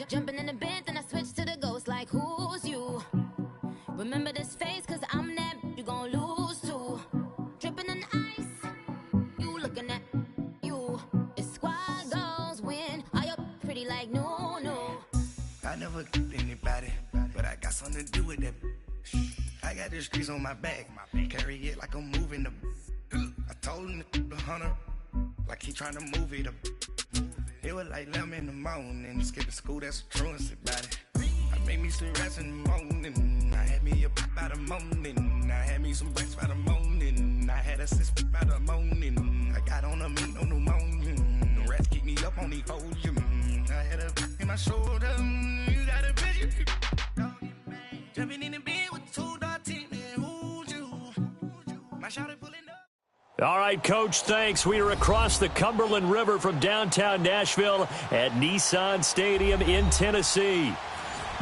Jumping in the bed, then I switch to the ghost like, who's you? Remember this face, cause I'm that you gon' lose to. Dripping in ice, you looking at you. It's squad goals win, are you pretty like no, no? I never anybody, but I got something to do with that. I got the streets on my back, carry it like I'm moving the. I told him the hunter, like he trying to move it up. It was like 11 in the morning, skipping school, that's a truancy about it. I made me some rest in the morning, I had me a pop by the morning, I had me some breaks by the morning, I had a sis by the morning, I got on a meat, no pneumonia, the rats keep me up on the podium, I had a in my shoulder, you got a vision, jumping in the bed with 2 dark teeth, who's you, my shawty pulling up. All right, Coach, thanks. We are across the Cumberland River from downtown Nashville at Nissan Stadium in Tennessee.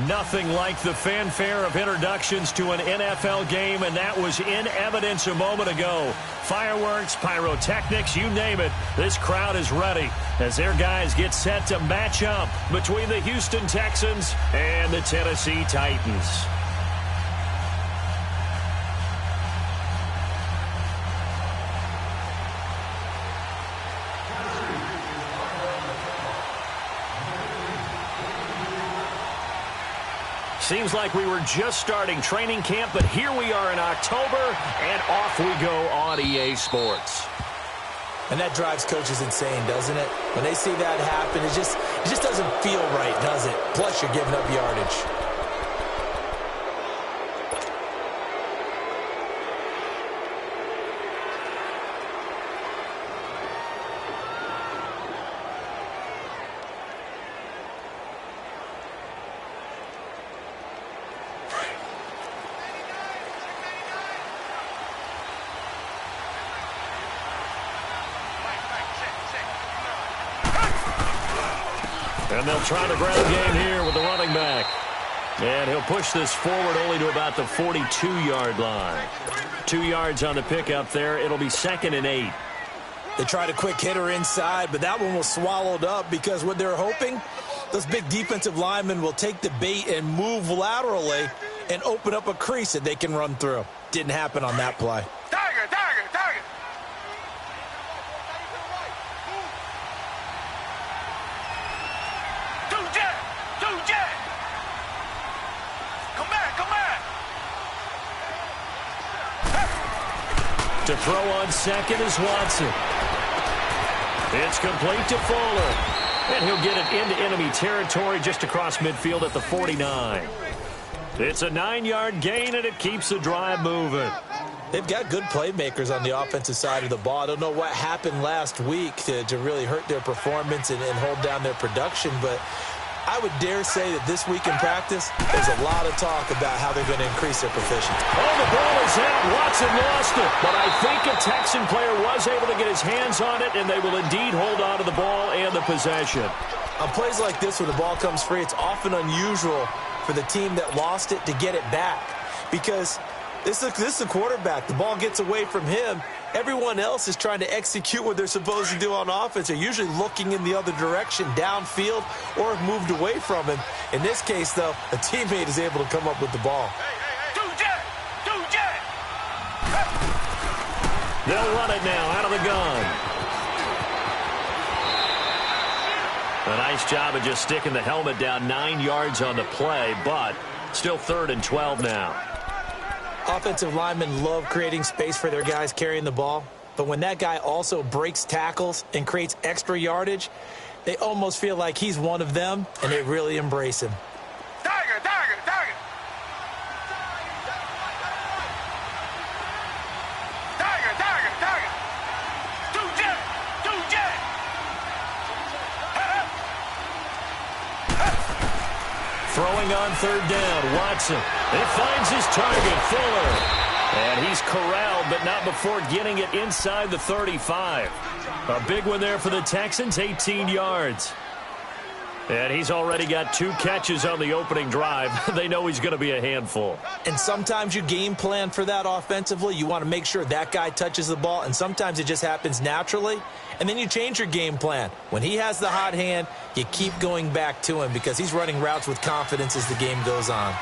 Nothing like the fanfare of introductions to an NFL game, and that was in evidence a moment ago. Fireworks, pyrotechnics, you name it. This crowd is ready as their guys get set to match up between the Houston Texans and the Tennessee Titans. Seems like we were just starting training camp, but here we are in October, and off we go on EA Sports. And that drives coaches insane, doesn't it? When they see that happen, it just doesn't feel right, does it? Plus, you're giving up yardage. And they'll try the ground game here with the running back. And he'll push this forward only to about the 42-yard line. 2 yards on the pickup there. It'll be 2nd and 8. They tried a quick hitter inside, but that one was swallowed up because what they're hoping, those big defensive linemen will take the bait and move laterally and open up a crease that they can run through. Didn't happen on that play. To throw on second is Watson. It's complete to Fuller. And he'll get it into enemy territory just across midfield at the 49. It's a 9-yard gain, and it keeps the drive moving. They've got good playmakers on the offensive side of the ball. I don't know what happened last week to really hurt their performance and hold down their production, but I would dare say that this week in practice, there's a lot of talk about how they're going to increase their proficiency. Oh, the ball is out. Watson lost it. But I think a Texan player was able to get his hands on it, and they will indeed hold on to the ball and the possession. On plays like this where the ball comes free, it's often unusual for the team that lost it to get it back. Because this is a quarterback. The ball gets away from him. Everyone else is trying to execute what they're supposed to do on offense. They're usually looking in the other direction, downfield, or have moved away from him. In this case, though, a teammate is able to come up with the ball. They'll run it now out of the gun. A nice job of just sticking the helmet down 9 yards on the play, but still 3rd and 12 now. Offensive linemen love creating space for their guys carrying the ball, but when that guy also breaks tackles and creates extra yardage, they almost feel like he's one of them, and they really embrace him. Tiger! Throwing on 3rd down, Watson. It finds his target, Fuller. And he's corralled, but not before getting it inside the 35. A big one there for the Texans, 18 yards. And he's already got 2 catches on the opening drive. They know he's going to be a handful. And sometimes you game plan for that offensively. You want to make sure that guy touches the ball, and sometimes it just happens naturally. And then you change your game plan. When he has the hot hand, you keep going back to him because he's running routes with confidence as the game goes on.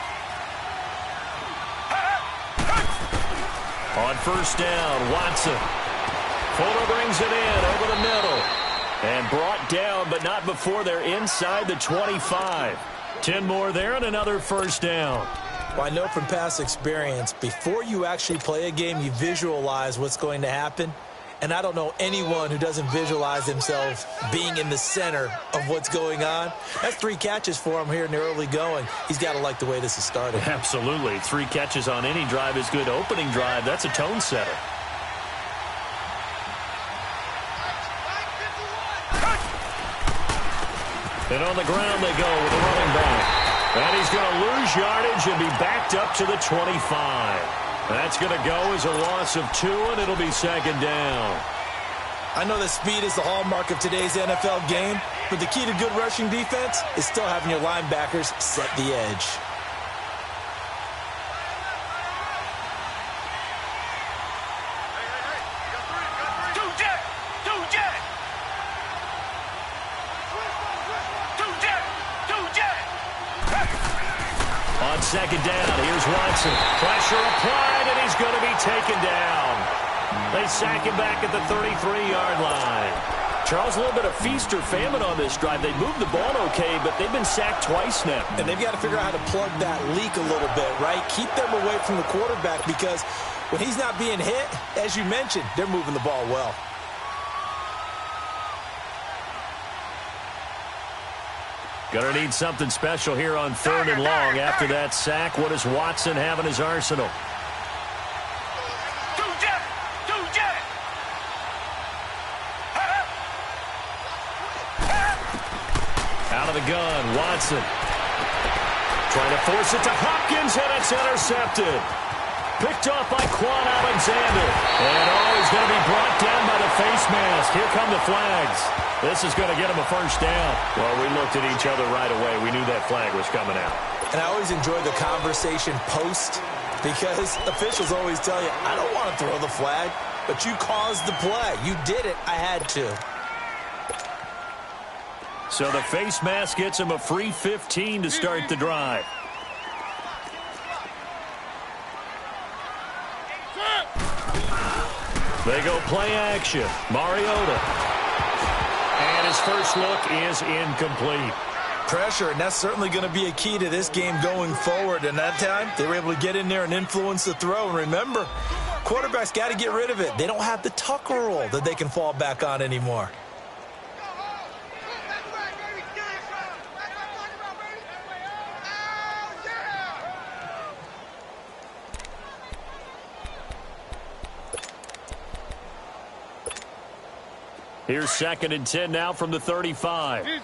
On first down, Watson. Fuller brings it in over the middle. And brought down, but not before they're inside the 25. 10 more there and another first down. Well, I know from past experience, before you actually play a game, you visualize what's going to happen. And I don't know anyone who doesn't visualize themselves being in the center of what's going on. That's 3 catches for him here in the early going. He's got to like the way this is started. Absolutely. 3 catches on any drive is good. Opening drive, that's a tone setter. And on the ground they go with a running back. And he's going to lose yardage and be backed up to the 25. That's going to go as a loss of 2, and it'll be second down. I know that speed is the hallmark of today's NFL game, but the key to good rushing defense is still having your linebackers set the edge. Second down, here's Watson. Pressure applied, and he's going to be taken down. They sack him back at the 33-yard line. Charles, a little bit of feast or famine on this drive. They moved the ball okay, but they've been sacked twice now. And they've got to figure out how to plug that leak a little bit, right? Keep them away from the quarterback because when he's not being hit, as you mentioned, they're moving the ball well. Gonna need something special here on 3rd and long after that sack. What does Watson have in his arsenal? Out of the gun, Watson. Trying to force it to Hopkins, and it's intercepted. Picked off by Quan Alexander. And he's going to be brought down by the face mask. Here come the flags. This is going to get him a first down. Well, we looked at each other right away. We knew that flag was coming out. And I always enjoy the conversation post because officials always tell you, I don't want to throw the flag, but you caused the play. You did it. I had to. So the face mask gets him a free 15 to start the drive. They go play action. Mariota. And his first look is incomplete. Pressure, and that's certainly going to be a key to this game going forward. And that time, they were able to get in there and influence the throw. And remember, quarterbacks got to get rid of it. They don't have the Tucker rule that they can fall back on anymore. Here's 2nd and 10 now from the 35. Now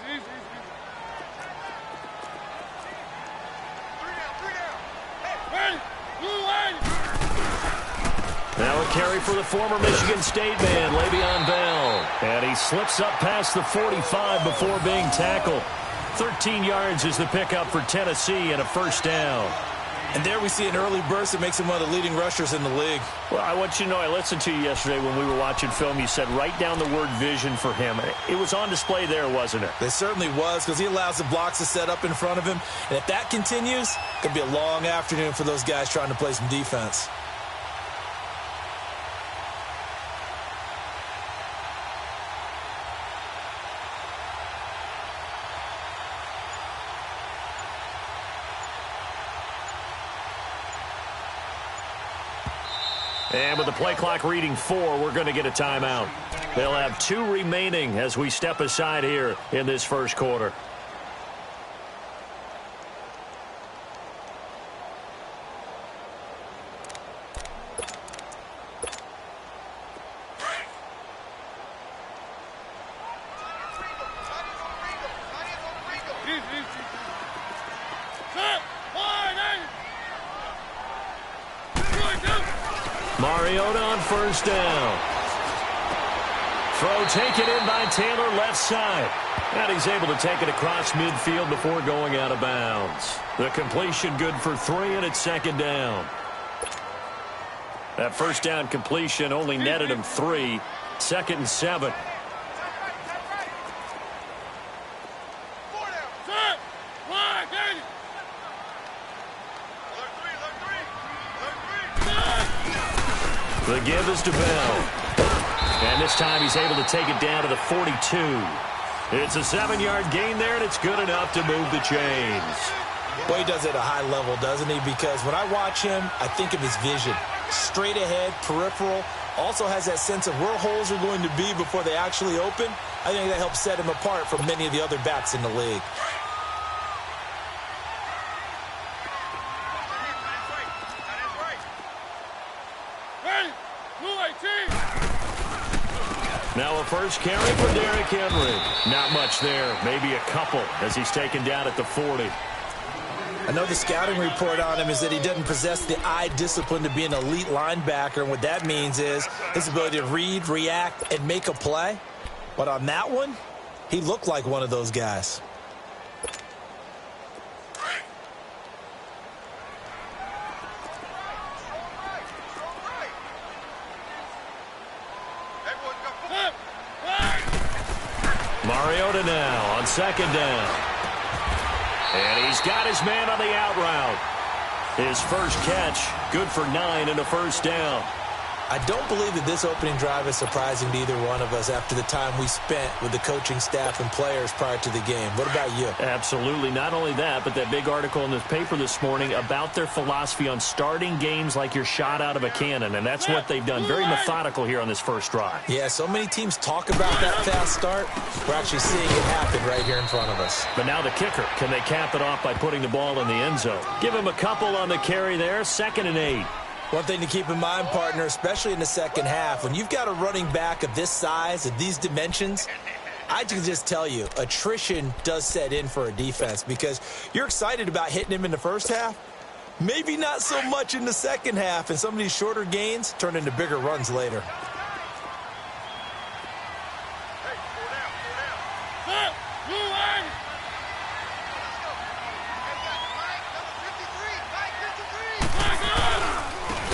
a carry for the former Michigan State man, Le'Veon Bell. And he slips up past the 45 before being tackled. 13 yards is the pickup for Tennessee and a first down. And there we see an early burst that makes him one of the leading rushers in the league. Well, I want you to know, I listened to you yesterday when we were watching film. You said write down the word vision for him. It was on display there, wasn't it? It certainly was because he allows the blocks to set up in front of him. And if that continues, it's going to be a long afternoon for those guys trying to play some defense. And with the play clock reading 4, we're going to get a timeout. They'll have 2 remaining as we step aside here in this first quarter. Mariota on first down. Throw taken in by Taylor, left side. And he's able to take it across midfield before going out of bounds. The completion good for 3, and it's second down. That first down completion only netted him 3. 2nd and 7. The give is to Bell. And this time he's able to take it down to the 42. It's a 7-yard gain there, and it's good enough to move the chains. Well, he does it at a high level, doesn't he? Because when I watch him, I think of his vision. Straight ahead, peripheral. Also has that sense of where holes are going to be before they actually open. I think that helps set him apart from many of the other backs in the league. Now a first carry for Derrick Henry. Not much there. Maybe a couple as he's taken down at the 40. I know the scouting report on him is that he doesn't possess the eye discipline to be an elite linebacker. And what that means is his ability to read, react, and make a play. But on that one, he looked like one of those guys. Mariota now on second down. And he's got his man on the out route. His first catch, good for 9 and a first down. I don't believe that this opening drive is surprising to either one of us after the time we spent with the coaching staff and players prior to the game. What about you? Absolutely. Not only that, but that big article in this paper this morning about their philosophy on starting games like you're shot out of a cannon, and that's what they've done. Very methodical here on this first drive. Yeah, so many teams talk about that fast start. We're actually seeing it happen right here in front of us. But now the kicker. Can they cap it off by putting the ball in the end zone? Give him a couple on the carry there. 2nd and 8. One thing to keep in mind, partner, especially in the second half, when you've got a running back of this size, of these dimensions, I can just tell you, attrition does set in for a defense because you're excited about hitting him in the first half. Maybe not so much in the second half, and some of these shorter gains turn into bigger runs later.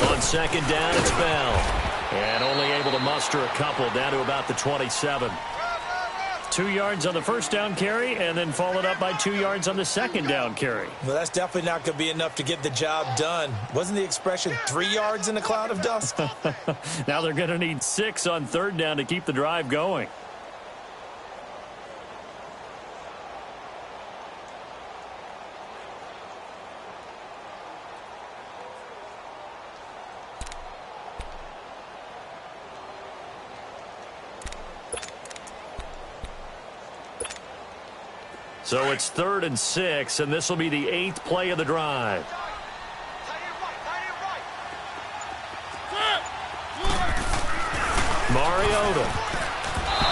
On second down, it's Bell. And only able to muster a couple down to about the 27. 2 yards on the first down carry and then followed up by 2 yards on the second down carry. Well, that's definitely not going to be enough to get the job done. Wasn't the expression 3 yards in a cloud of dust? Now they're going to need 6 on third down to keep the drive going. So it's 3rd and 6, and this will be the 8th play of the drive. Mariota.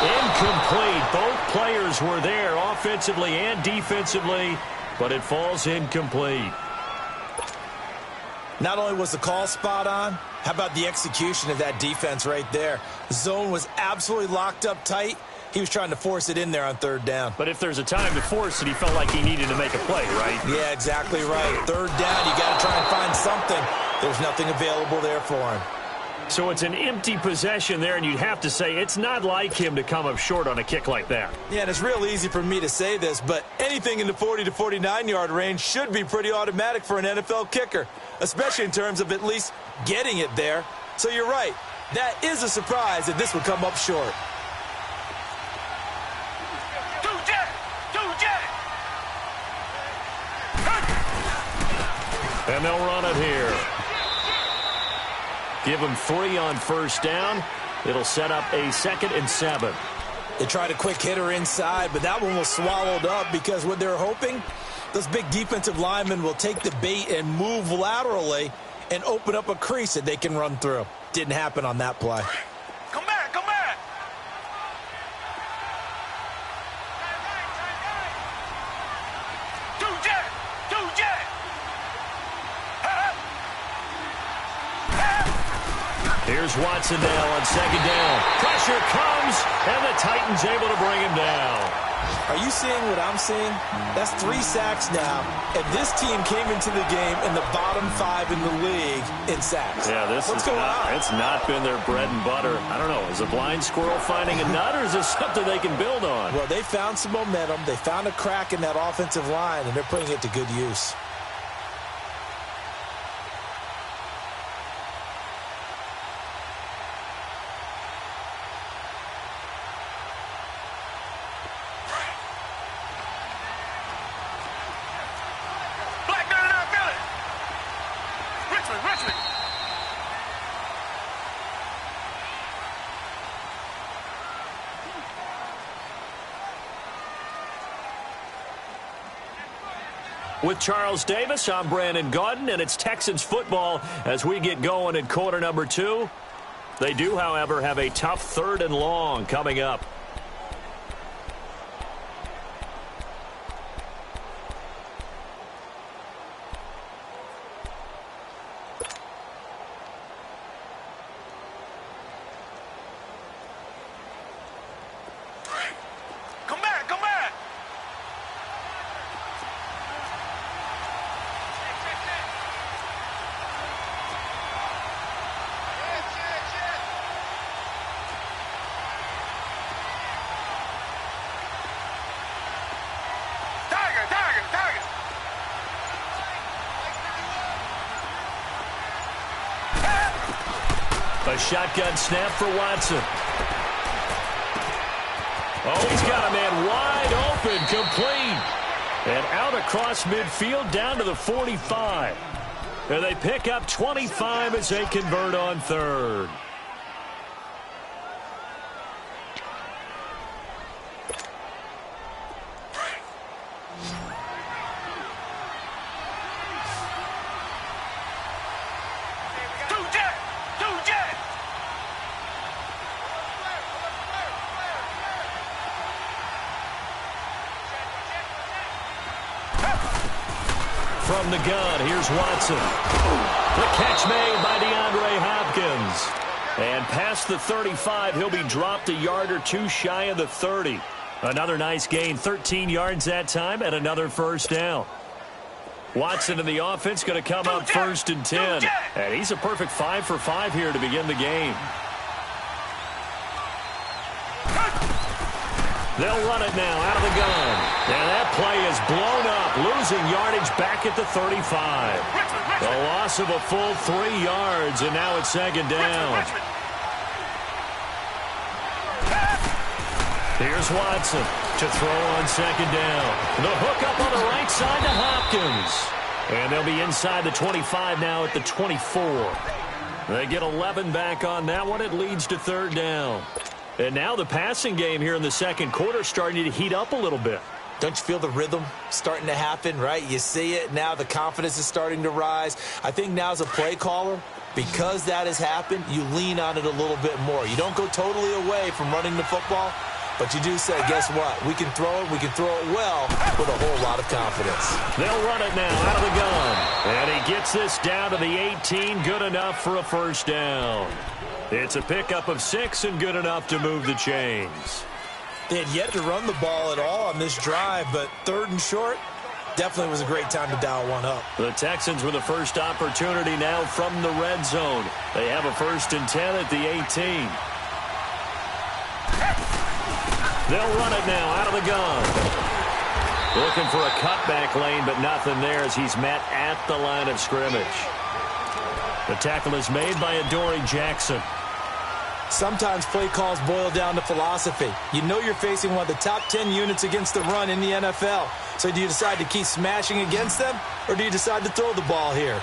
Incomplete. Both players were there offensively and defensively, but it falls incomplete. Not only was the call spot on, how about the execution of that defense right there? The zone was absolutely locked up tight. He was trying to force it in there on third down. But if there's a time to force it, he felt like he needed to make a play, right? Yeah, exactly right. Third down, you got to try and find something. There's nothing available there for him. So it's an empty possession there, and you'd have to say it's not like him to come up short on a kick like that. Yeah, and it's real easy for me to say this, but anything in the 40 to 49-yard range should be pretty automatic for an NFL kicker, especially in terms of at least getting it there. So you're right. That is a surprise that this would come up short. And they'll run it here. Give them 3 on first down. It'll set up a 2nd and 7. They tried a quick hitter inside, but that one was swallowed up because what they're hoping, those big defensive linemen will take the bait and move laterally and open up a crease that they can run through. Didn't happen on that play. Come back, come back. Two jet. Here's Watson now on second down. Pressure comes, and the Titans able to bring him down. Are you seeing what I'm seeing? That's 3 sacks now, and this team came into the game in the bottom 5 in the league in sacks. Yeah, what's going on? It's not been their bread and butter. I don't know. Is a blind squirrel finding a nut, or is this something they can build on? Well, they found some momentum. They found a crack in that offensive line, and they're putting it to good use. With Charles Davis, I'm Brandon Gaudin, and it's Texans football as we get going in quarter number 2. They do, however, have a tough 3rd and long coming up. A shotgun snap for Watson. Oh, he's got a man wide open, complete. And out across midfield down to the 45. And they pick up 25 as they convert on 3rd. From the gun, here's Watson. The catch made by DeAndre Hopkins. And past the 35, he'll be dropped a yard or 2 shy of the 30. Another nice gain, 13 yards that time, and another first down. Watson in the offense going to come up 1st and 10. And he's a perfect 5 for 5 here to begin the game. They'll run it now out of the gun. And that play is blown up, losing yardage back at the 35. The loss of a full 3 yards, and now it's 2nd down. Here's Watson to throw on 2nd down. The hook up on the right side to Hopkins. And they'll be inside the 25 now at the 24. They get 11 back on that one. It leads to 3rd down. And now the passing game here in the 2nd quarter starting to heat up a little bit. Don't you feel the rhythm starting to happen, right? You see it. Now the confidence is starting to rise. I think now as a play caller, because that has happened, you lean on it a little bit more. You don't go totally away from running the football, but you do say, guess what? We can throw it. We can throw it well with a whole lot of confidence. They'll run it now out of the gun. And he gets this down to the 18. Good enough for a first down. It's a pickup of 6 and good enough to move the chains. They had yet to run the ball at all on this drive, but 3rd and short definitely was a great time to dial one up. The Texans with the first opportunity now from the red zone. They have a 1st and 10 at the 18. They'll run it now out of the gun. Looking for a cutback lane, but nothing there as he's met at the line of scrimmage. The tackle is made by Adoree Jackson. Sometimes play calls boil down to philosophy. You know you're facing one of the top 10 units against the run in the NFL. So do you decide to keep smashing against them, or do you decide to throw the ball here?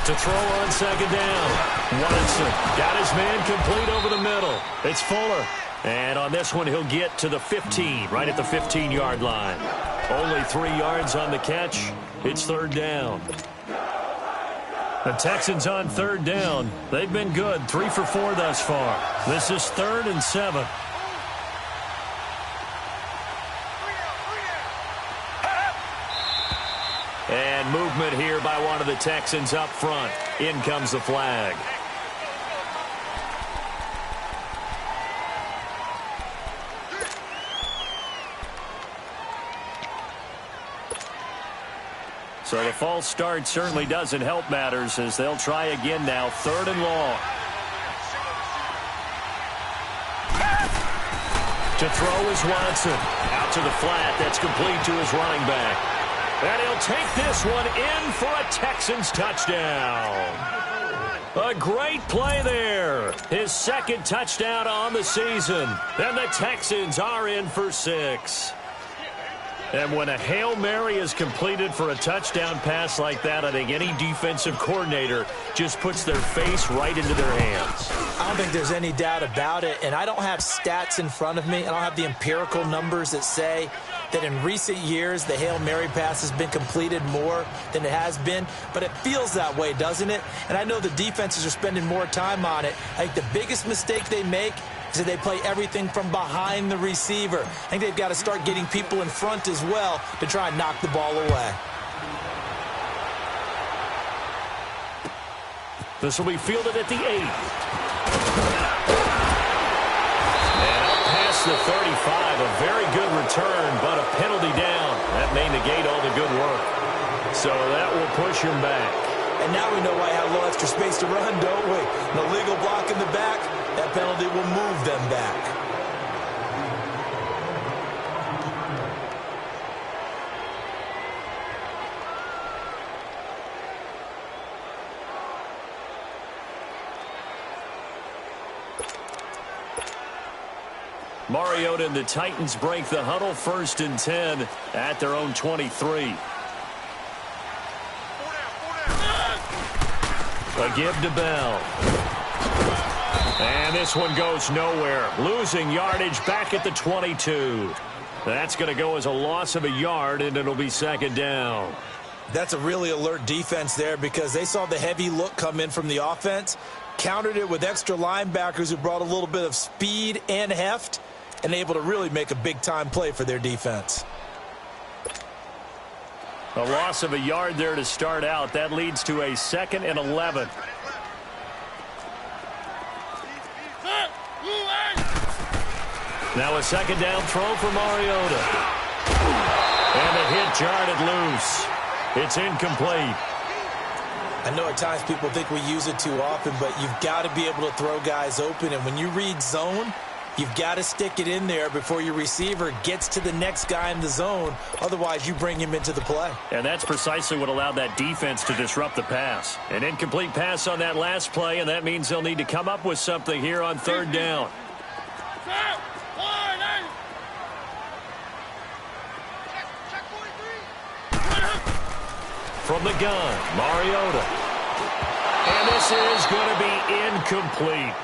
To throw on 2nd down. Watson got his man complete over the middle. It's Fuller. And on this one, he'll get to the 15, right at the 15-yard line. Only 3 yards on the catch. It's 3rd down. The Texans on 3rd down. They've been good, 3 for 4 thus far. This is 3rd and 7. movement here by one of the Texans up front. In comes the flag. So the false start certainly doesn't help matters as they'll try again now. 3rd and long. To throw is Watson. Out to the flat. That's complete to his running back. And he'll take this one in for a Texans touchdown. A great play there. His 2nd touchdown on the season. And the Texans are in for 6. And when a Hail Mary is completed for a touchdown pass like that, I think any defensive coordinator just puts their face right into their hands. I don't think there's any doubt about it, and I don't have stats in front of me. I don't have the empirical numbers that say that in recent years the Hail Mary pass has been completed more than it has been, but it feels that way, doesn't it? And I know the defenses are spending more time on it. I think the biggest mistake they make is that they play everything from behind the receiver. I think they've got to start getting people in front as well to try and knock the ball away. This will be fielded at the 8. And up past the 35, a very good return, but a penalty down. That may negate all the good work. So that will push him back. And now we know why I have a little extra space to run, don't we? An illegal block in the back. That penalty will move them back. Mariota and the Titans break the huddle. 1st and 10 at their own 23. A give to Bell. And this one goes nowhere. Losing yardage back at the 22. That's going to go as a loss of a yard, and it'll be 2nd down. That's a really alert defense there because they saw the heavy look come in from the offense, countered it with extra linebackers who brought a little bit of speed and heft, and able to really make a big-time play for their defense. A loss of a yard there to start out. That leads to a 2nd and 11. Now a 2nd down throw for Mariota. And the hit jarred it loose. It's incomplete. I know at times people think we use it too often, but you've got to be able to throw guys open. And when you read zone, you've got to stick it in there before your receiver gets to the next guy in the zone. Otherwise, you bring him into the play. And that's precisely what allowed that defense to disrupt the pass. An incomplete pass on that last play, and that means they'll need to come up with something here on 3rd down. From the gun, Mariota. And this is going to be incomplete.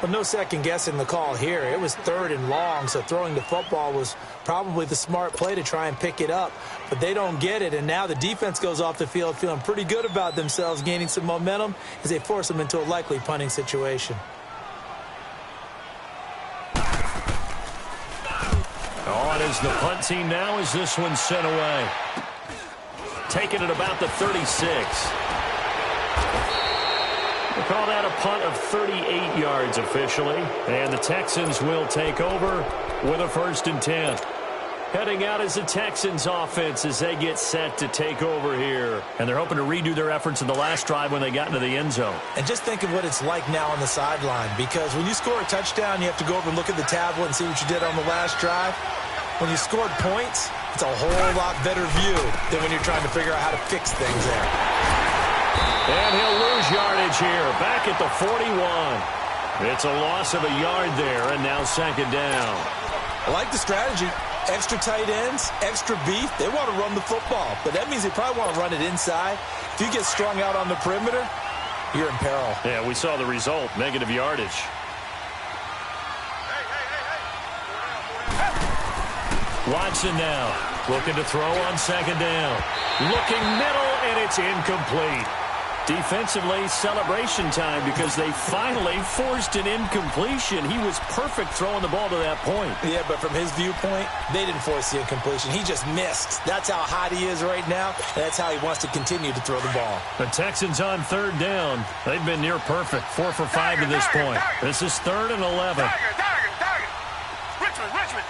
But no second guessing the call here. It was 3rd and long, so throwing the football was probably the smart play to try and pick it up. But they don't get it, and now the defense goes off the field feeling pretty good about themselves, gaining some momentum as they force them into a likely punting situation. On is the punt team now as this one's sent away. Taken at about the 36. We'll call that a punt of 38 yards officially. And the Texans will take over with a 1st and 10. Heading out is the Texans offense as they get set to take over here. And they're hoping to redo their efforts in the last drive when they got into the end zone. And just think of what it's like now on the sideline, because when you score a touchdown, you have to go over and look at the tablet and see what you did on the last drive. When you scored points, it's a whole lot better view than when you're trying to figure out how to fix things there. And he'll lose yardage here, back at the 41. It's a loss of a yard there, and now 2nd down. I like the strategy. Extra tight ends, extra beef. They want to run the football, but that means they probably want to run it inside. If you get strung out on the perimeter, you're in peril. Yeah, we saw the result, negative yardage. Watson now, looking to throw on 2nd down. Looking middle, and it's incomplete. Defensively, celebration time because they finally forced an incompletion. He was perfect throwing the ball to that point. Yeah, but from his viewpoint, they didn't force the incompletion. He just missed. That's how hot he is right now, and that's how he wants to continue to throw the ball. The Texans on third down. They've been near perfect, 4 for 5 to this point. This is 3rd and 11. Richmond.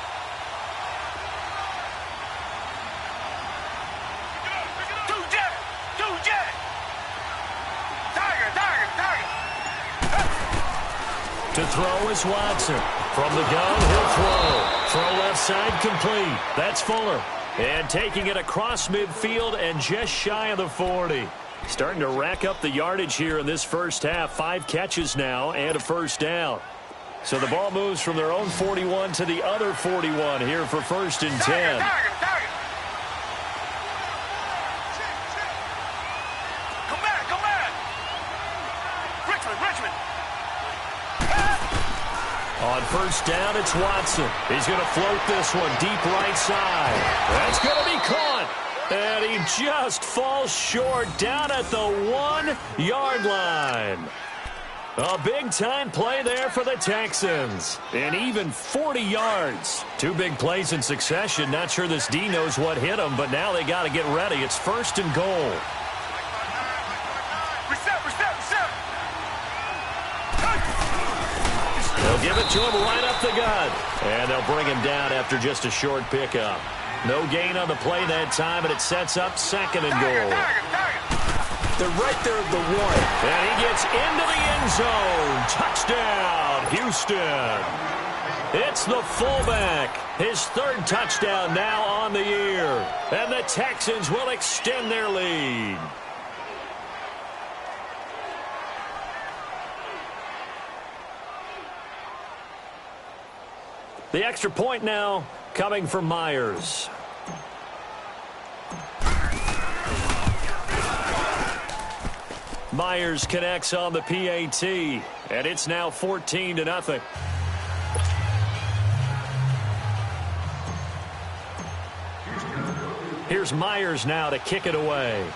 To throw is Watson. From the gun, he'll throw. Throw left side complete. That's Fuller. And taking it across midfield and just shy of the 40. Starting to rack up the yardage here in this first half. 5 catches now and a first down. So the ball moves from their own 41 to the other 41 here for 1st and 10. Come back. Richmond. On 1st down, it's Watson. He's going to float this one deep right side. That's going to be caught. And he just falls short down at the 1-yard line. A big-time play there for the Texans. And even 40 yards. 2 big plays in succession. Not sure this D knows what hit him, but now they got to get ready. It's 1st and goal. Reset. They'll give it to him right up the gut. And they'll bring him down after just a short pickup. No gain on the play that time, and it sets up 2nd and goal. They're right there at the 1. And he gets into the end zone. Touchdown, Houston. It's the fullback. His 3rd touchdown now on the year. And the Texans will extend their lead. The extra point now coming from Myers. Myers connects on the PAT, and it's now 14-0. Here's Myers now to kick it away.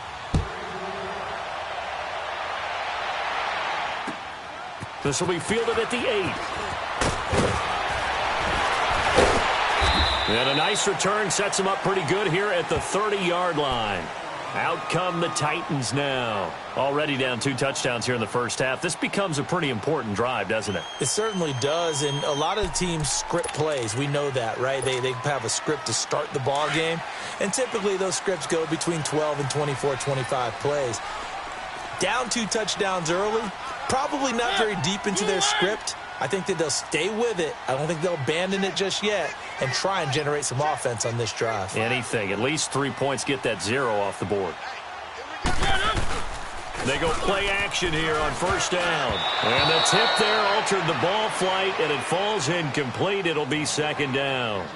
This will be fielded at the 8. And a nice return sets him up pretty good here at the 30-yard line. Out come the Titans now. Already down 2 touchdowns here in the first half. This becomes a pretty important drive, doesn't it? It certainly does, and a lot of the teams script plays. We know that, right? They have a script to start the ball game, and typically those scripts go between 12 and 24, 25 plays. Down 2 touchdowns early, probably not very deep into their script. I think that they'll stay with it. I don't think they'll abandon it just yet and try and generate some offense on this drive. Anything. At least 3 points, get that 0 off the board. They go play action here on 1st down. And the tip there altered the ball flight, and it falls incomplete. It'll be 2nd down.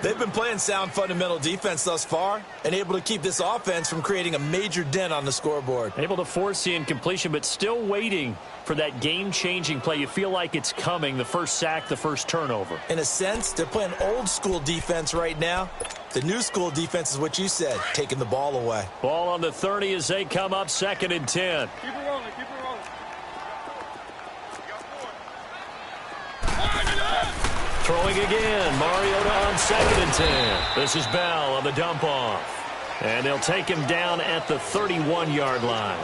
They've been playing sound fundamental defense thus far and able to keep this offense from creating a major dent on the scoreboard. Able to force the incompletion, but still waiting for that game-changing play. You feel like it's coming, the first sack, the first turnover. In a sense, they're playing old-school defense right now. The new-school defense is what you said, taking the ball away. Ball on the 30 as they come up 2nd and 10. Keep it rolling. Throwing again, Mariota on 2nd and 10. This is Bell on the dump-off. And they'll take him down at the 31-yard line.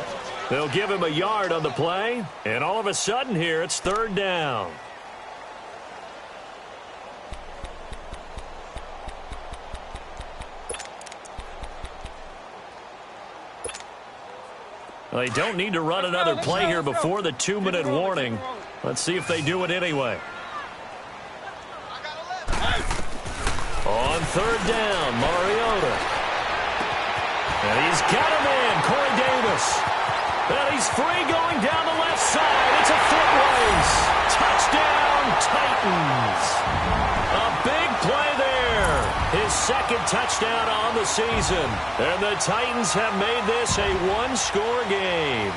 They'll give him a yard on the play, and all of a sudden here, it's 3rd down. Well, they don't need to run another play here before the 2-minute warning. Let's see if they do it anyway. On 3rd down, Mariota. And he's got him in, Corey Davis. And he's free going down the left side. It's a foot race. Touchdown, Titans. A big play there. His 2nd touchdown on the season. And the Titans have made this a 1-score game.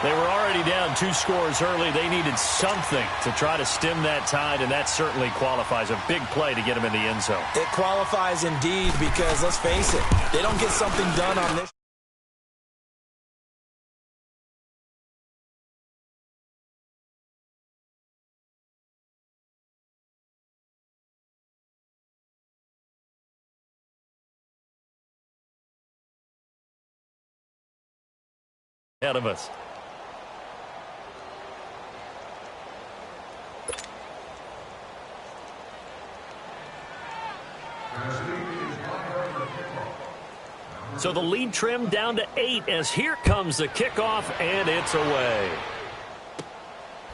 They were already down 2 scores early. They needed something to try to stem that tide, and that certainly qualifies. A big play to get them in the end zone. It qualifies indeed because, let's face it, they don't get something done on this. ahead of us. So the lead trimmed down to 8 as here comes the kickoff, and it's away.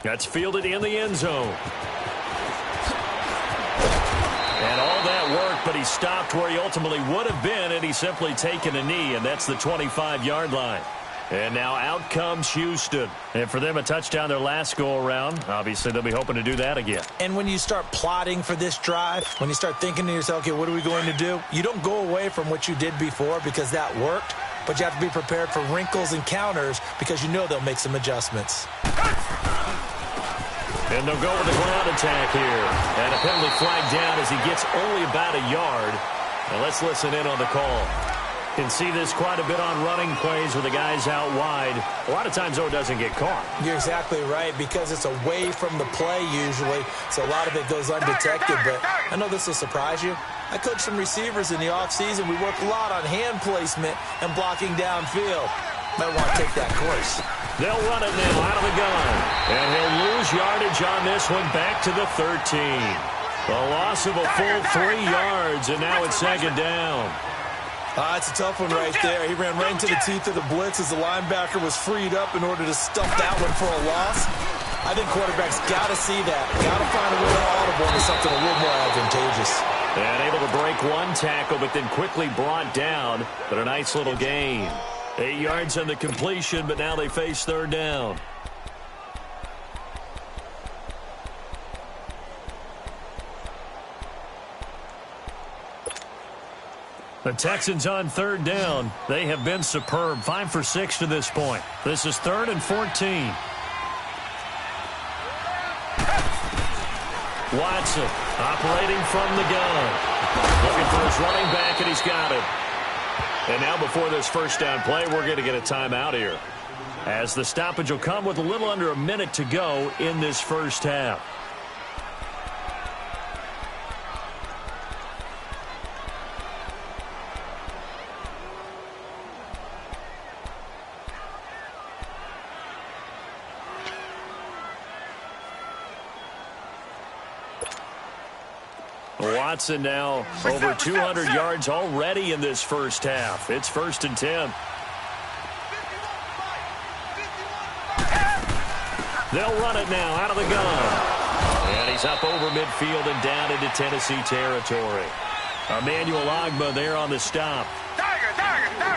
That's fielded in the end zone. And all that work, but he stopped where he ultimately would have been, and he's simply taken a knee, and that's the 25-yard line. And now out comes Houston. And for them, a touchdown their last go-around. Obviously, they'll be hoping to do that again. And when you start plotting for this drive, when you start thinking to yourself, okay, what are we going to do? You don't go away from what you did before because that worked, but you have to be prepared for wrinkles and counters because you know they'll make some adjustments. And they'll go with the ground attack here. And a penalty flag down as he gets only about a yard. Now let's listen in on the call. Can see this quite a bit on running plays with the guys out wide. A lot of times, though, it doesn't get caught. You're exactly right, because it's away from the play usually, so a lot of it goes undetected. But I know this will surprise you. I coach some receivers in the offseason. We work a lot on hand placement and blocking downfield. Might want to take that course. They'll run it now out of the gun. And he'll lose yardage on this one back to the 13. A loss of a full 3 yards, and now it's second down. It's a tough one right there. He ran right into the teeth of the blitz as the linebacker was freed up in order to stump that one for a loss. I think quarterbacks got to see that. Got to find a way to audible into something a little more advantageous. And able to break one tackle, but then quickly brought down. But a nice little gain. 8 yards on the completion, but now they face third down. The Texans on third down. They have been superb. 5 for 6 to this point. This is 3rd and 14. Watson operating from the gun. Looking for his running back, and he's got it. And now before this first down play, we're going to get a timeout here, as the stoppage will come with a little under a minute to go in this first half. Watson now over 200 yards already in this first half. It's 1st and 10. They'll run it now out of the gun. And he's up over midfield and down into Tennessee territory. Emmanuel Ogbah there on the stop.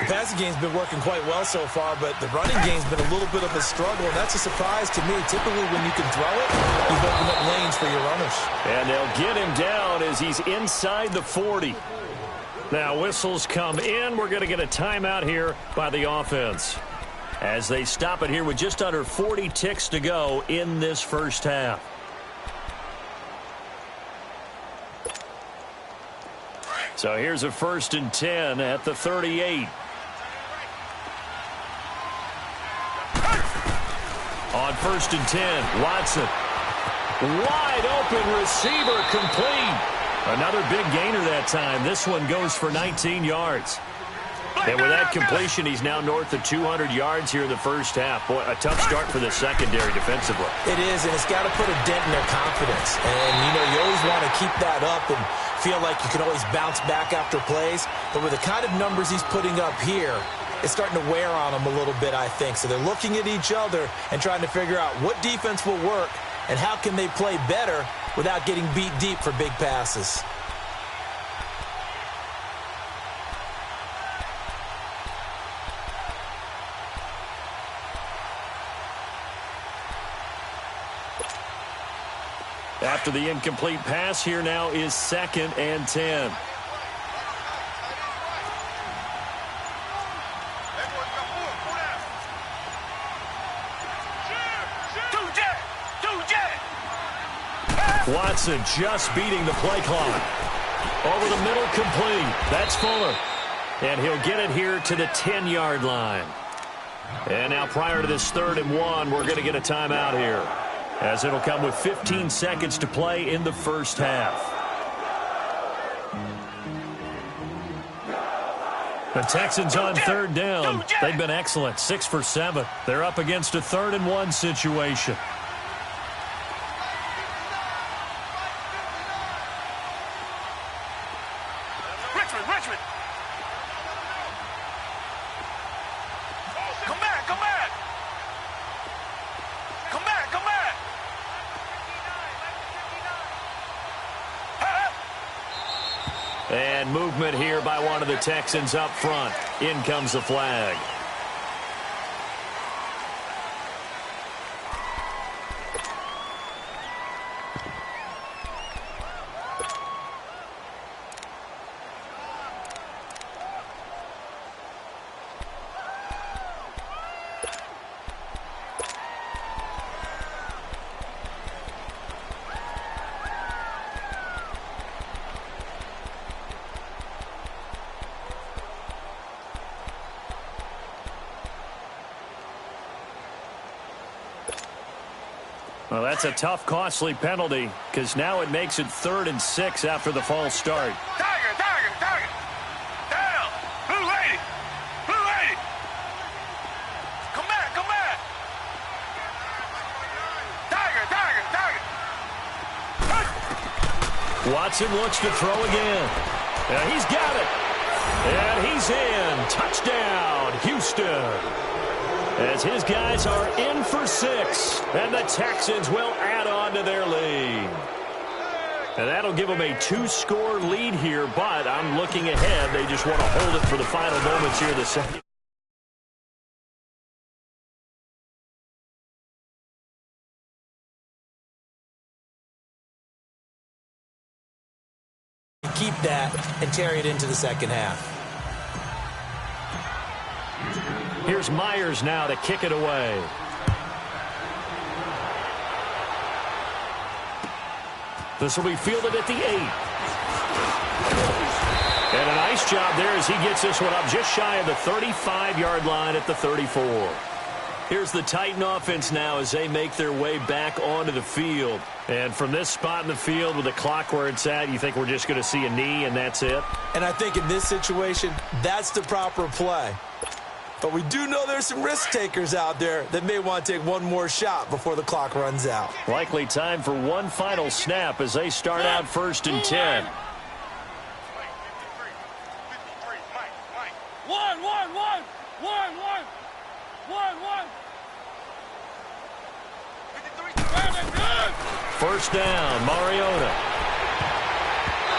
The passing game's been working quite well so far, but the running game's been a little bit of a struggle, and that's a surprise to me. Typically, when you can throw it, you've opened up lanes for your runners. And they'll get him down as he's inside the 40. Now, whistles come in. We're going to get a timeout here by the offense, as they stop it here with just under 40 ticks to go in this first half. So here's a 1st and 10 at the 38. On 1st and 10, Watson. Wide open receiver, complete. Another big gainer that time. This one goes for 19 yards. And with that completion, he's now north of 200 yards here in the first half. Boy, a tough start for the secondary defensively. It is, and it's got to put a dent in their confidence. And, you always want to keep that up and feel like you can always bounce back after plays. But with the kind of numbers he's putting up here, it's starting to wear on them a little bit, I think. So they're looking at each other and trying to figure out what defense will work and how can they play better without getting beat deep for big passes. After the incomplete pass, here now is 2nd and 10. Watson just beating the play clock. Over the middle, complete. That's Fuller. And he'll get it here to the 10-yard line. And now prior to this 3rd and 1, we're going to get a timeout here, as it'll come with 15 seconds to play in the first half. The Texans on third down. They've been excellent, 6 for 7. They're up against a 3rd-and-1 situation. Richmond. Come back. And movement here by one of the Texans up front. In comes the flag. Well, that's a tough, costly penalty because now it makes it 3rd and 6 after the false start. Tiger. Down. Blue lady. Come back. Tiger. Watson looks to throw again. And he's got it. And he's in. Touchdown, Houston. As his guys are in for 6, and the Texans will add on to their lead. And that'll give them a 2-score lead here, but I'm looking ahead. They just want to hold it for the final moments here this second. Keep that and carry it into the second half. Here's Myers now to kick it away. This will be fielded at the 8. And a nice job there as he gets this one up just shy of the 35-yard line at the 34. Here's the Titan offense now as they make their way back onto the field. And from this spot in the field with the clock where it's at, you think we're just going to see a knee and that's it? And I think in this situation, that's the proper play. But we do know there's some risk takers out there that may want to take one more shot before the clock runs out. Likely time for one final snap as they start out 1st and 10. First down, Mariota.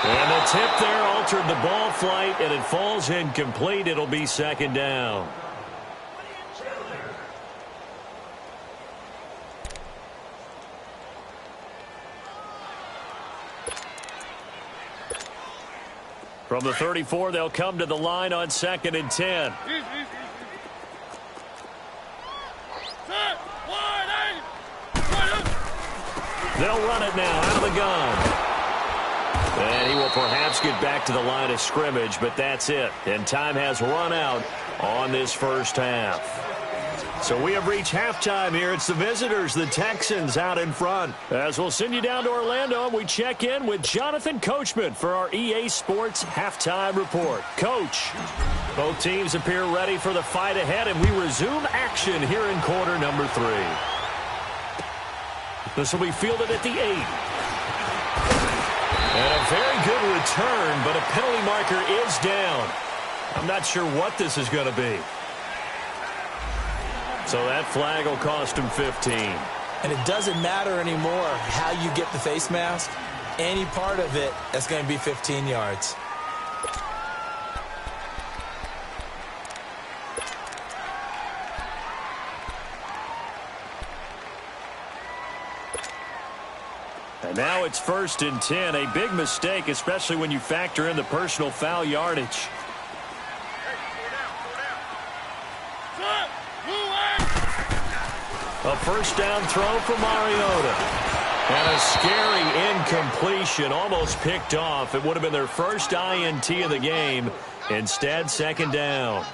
And the tip there altered the ball flight, and it falls incomplete. It'll be 2nd down. From the 34, they'll come to the line on 2nd and 10. They'll run it now out of the gun. And he will perhaps get back to the line of scrimmage, but that's it. And time has run out on this first half. So we have reached halftime here. It's the visitors, the Texans, out in front. As we'll send you down to Orlando, we check in with Jonathan Coachman for our EA Sports Halftime Report. Coach, both teams appear ready for the fight ahead, and we resume action here in quarter number 3. This will be fielded at the 8. And a very good return, but a penalty marker is down. I'm not sure what this is going to be. So that flag will cost him 15. And it doesn't matter anymore how you get the face mask. Any part of it, that's going to be 15 yards. And now it's 1st and 10. A big mistake, especially when you factor in the personal foul yardage. A first down throw for Mariota. And a scary incompletion, almost picked off. It would have been their first INT of the game. Instead, 2nd down.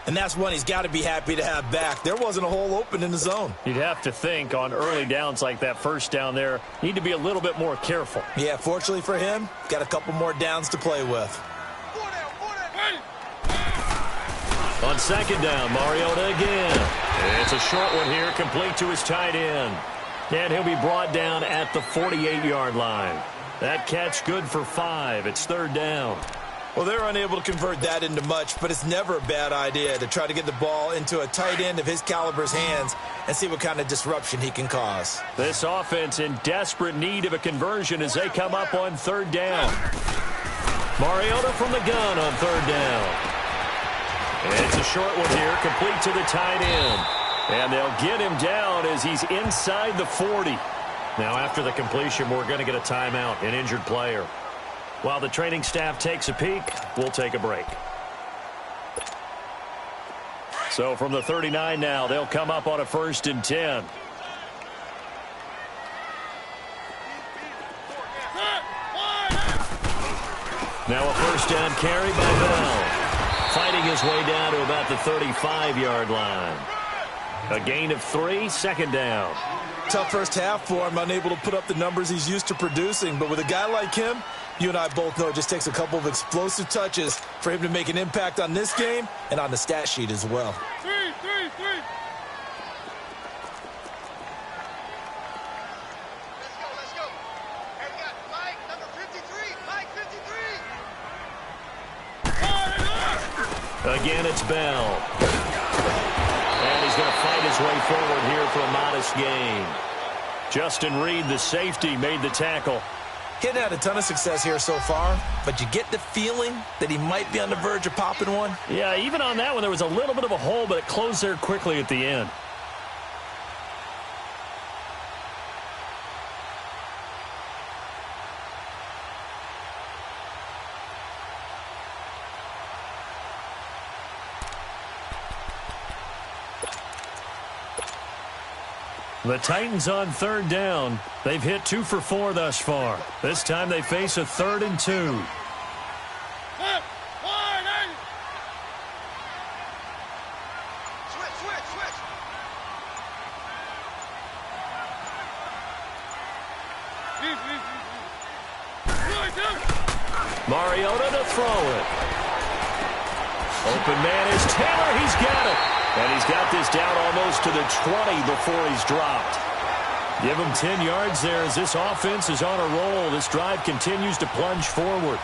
And that's one he's got to be happy to have back. There wasn't a hole open in the zone. You'd have to think on early downs like that first down there, need to be a little bit more careful. Yeah, fortunately for him, got a couple more downs to play with. On second down, Mariota again. It's a short one here, complete to his tight end. And he'll be brought down at the 48-yard line. That catch good for 5. It's third down. Well, they're unable to convert that into much, but it's never a bad idea to try to get the ball into a tight end of his caliber's hands and see what kind of disruption he can cause. This offense in desperate need of a conversion as they come up on third down. Mariota from the gun on third down. It's a short one here, complete to the tight end. And they'll get him down as he's inside the 40. Now, after the completion, we're going to get a timeout, an injured player. While the training staff takes a peek, we'll take a break. So from the 39 now, they'll come up on a 1st and 10. Now a first down carry by Bell. Fighting his way down to about the 35-yard line. A gain of 3, second down. Tough first half for him, unable to put up the numbers he's used to producing. But with a guy like him, you and I both know it just takes a couple of explosive touches for him to make an impact on this game and on the stat sheet as well. 3. Let's go. Hey, we got Mike, number 53. Mike, 53. Again, it's Bell. And he's going to fight his way forward here for a modest gain. Justin Reed, the safety, made the tackle. He hadn't had a ton of success here so far, but you get the feeling that he might be on the verge of popping one. Yeah, even on that one, there was a little bit of a hole, but it closed there quickly at the end. The Titans on third down. They've hit 2 for 4 thus far. This time they face a 3rd and 2. Switch. Mariota to throw it. Open man is Taylor. He's got it. And he's got this down almost to the 20 before he's dropped. Give him 10 yards there as this offense is on a roll. This drive continues to plunge forward.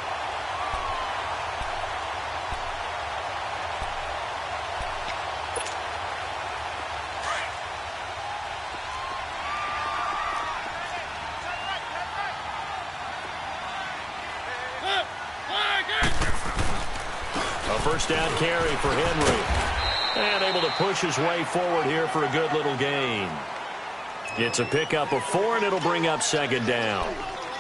A first down carry for Henry. And able to push his way forward here for a good little gain. It's a pickup of 4, and it'll bring up second down.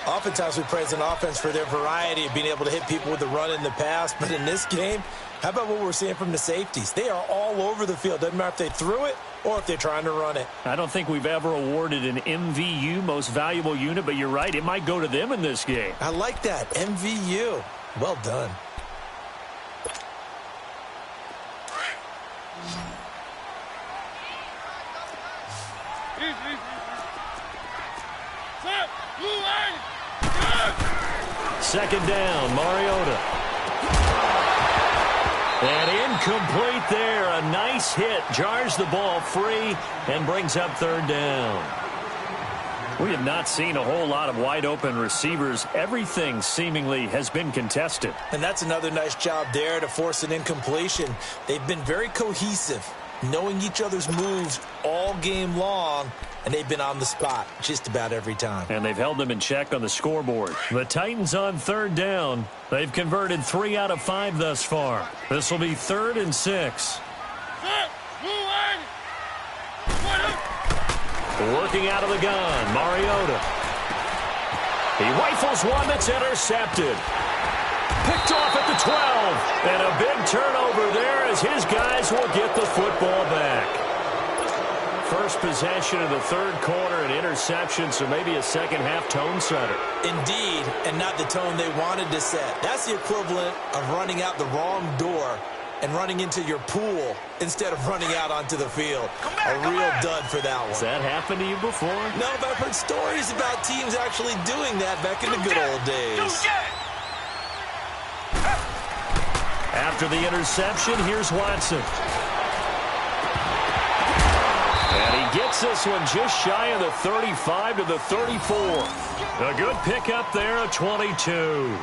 Oftentimes we praise an offense for their variety of being able to hit people with the run in the pass. But in this game, how about what we're seeing from the safeties? They are all over the field. Doesn't matter if they threw it or if they're trying to run it. I don't think we've ever awarded an MVU, most valuable unit, but you're right. It might go to them in this game. I like that. MVU. Well done. Second down, Mariota. And incomplete there. A nice hit. Jars the ball free and brings up third down. We have not seen a whole lot of wide open receivers. Everything seemingly has been contested. And that's another nice job there to force an incompletion. They've been very cohesive, knowing each other's moves all game long, and they've been on the spot just about every time. And they've held them in check on the scoreboard. The Titans on third down. They've converted 3 out of 5 thus far. This will be 3rd and 6. Working out of the gun, Mariota. He rifles one that's intercepted. Picked off at the 12. And a big turnover there as his guys will get the football back. First possession of the third quarter, an interception, so maybe a second-half tone setter. Indeed, and not the tone they wanted to set. That's the equivalent of running out the wrong door and running into your pool instead of running out onto the field. A real dud for that one. Has that happened to you before? No, but I've heard stories about teams actually doing that back in the good old days. After the interception, here's Watson. And he gets this one just shy of the 35 to the 34. A good pickup there, a 22.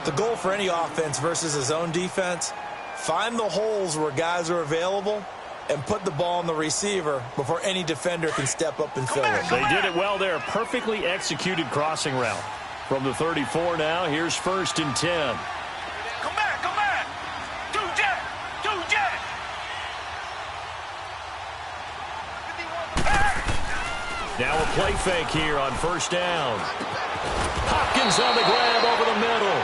The goal for any offense versus his own defense, find the holes where guys are available and put the ball on the receiver before any defender can step up and fill it. They did it well there. Perfectly executed crossing route. From the 34 now, here's 1st and 10. Come back, come back. Two jet. Now a play fake here on 1st down. Hopkins on the grab over the middle.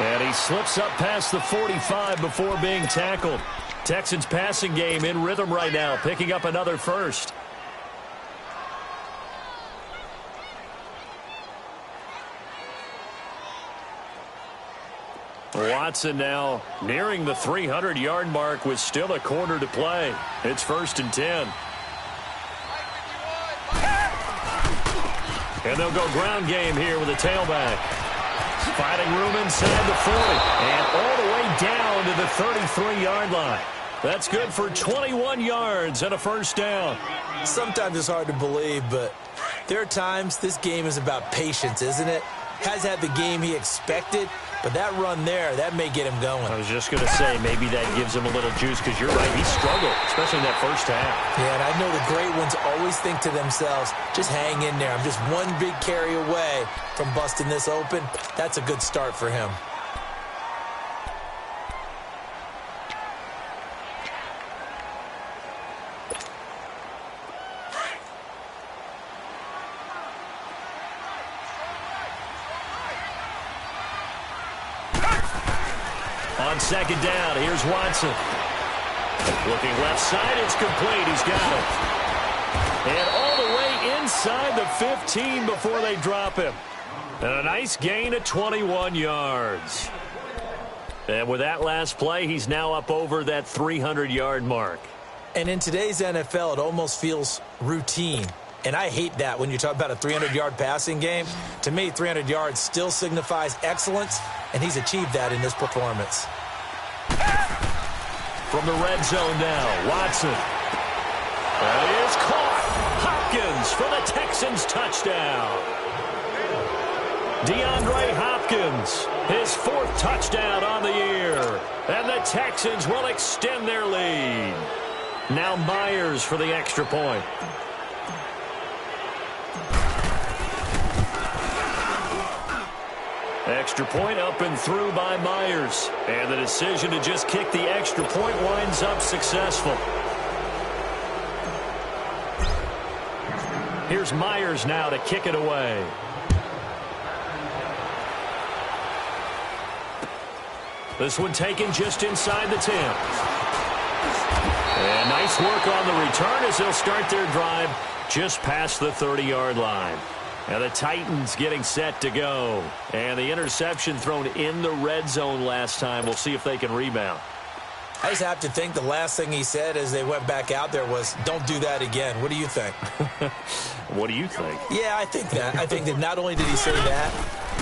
And he slips up past the 45 before being tackled. Texans passing game in rhythm right now, picking up another first. Watson now nearing the 300-yard mark with still a quarter to play. It's 1st and 10. And they'll go ground game here with a tailback. Finding room inside the 40. And all the way down to the 33-yard line. That's good for 21 yards and a 1st down. Sometimes it's hard to believe, but there are times this game is about patience, isn't it? Has had the game he expected, but that run there, that may get him going. I was just going to say, maybe that gives him a little juice, because you're right, he struggled, especially in that 1st half. Yeah, and I know the great ones always think to themselves, just hang in there. I'm just one big carry away from busting this open. That's a good start for him. On 2nd down, here's Watson. Looking left side, it's complete. He's got it. And all the way inside the 15 before they drop him. And a nice gain of 21 yards. And with that last play, he's now up over that 300-yard mark. And in today's NFL, it almost feels routine. And I hate that when you talk about a 300-yard passing game. To me, 300 yards still signifies excellence, and he's achieved that in this performance. From the red zone now, Watson. That is caught. Hopkins for the Texans touchdown. DeAndre Hopkins, his 4th touchdown on the year. And the Texans will extend their lead. Now Myers for the extra point. Extra point up and through by Myers. And the decision to just kick the extra point winds up successful. Here's Myers now to kick it away. This one taken just inside the 10. And nice work on the return as they'll start their drive just past the 30-yard line. And the Titans getting set to go. And the interception thrown in the red zone last time. We'll see if they can rebound. I just have to think the last thing he said as they went back out there was, don't do that again. What do you think? What do you think? Yeah, I think that. I think that not only did he say that,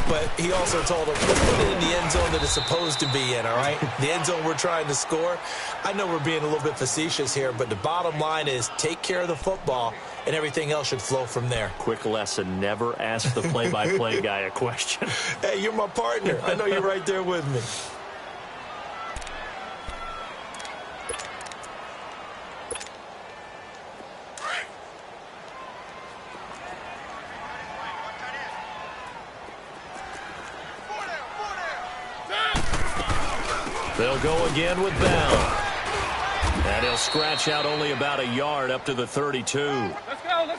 but he also told him, let's put it in the end zone that it's supposed to be in, all right? The end zone we're trying to score. I know we're being a little bit facetious here, but the bottom line is take care of the football, and everything else should flow from there. Quick lesson, never ask the play-by-play guy a question. Hey, you're my partner. I know you're right there with me. They'll go again with Bell. And he'll scratch out only about a yard up to the 32.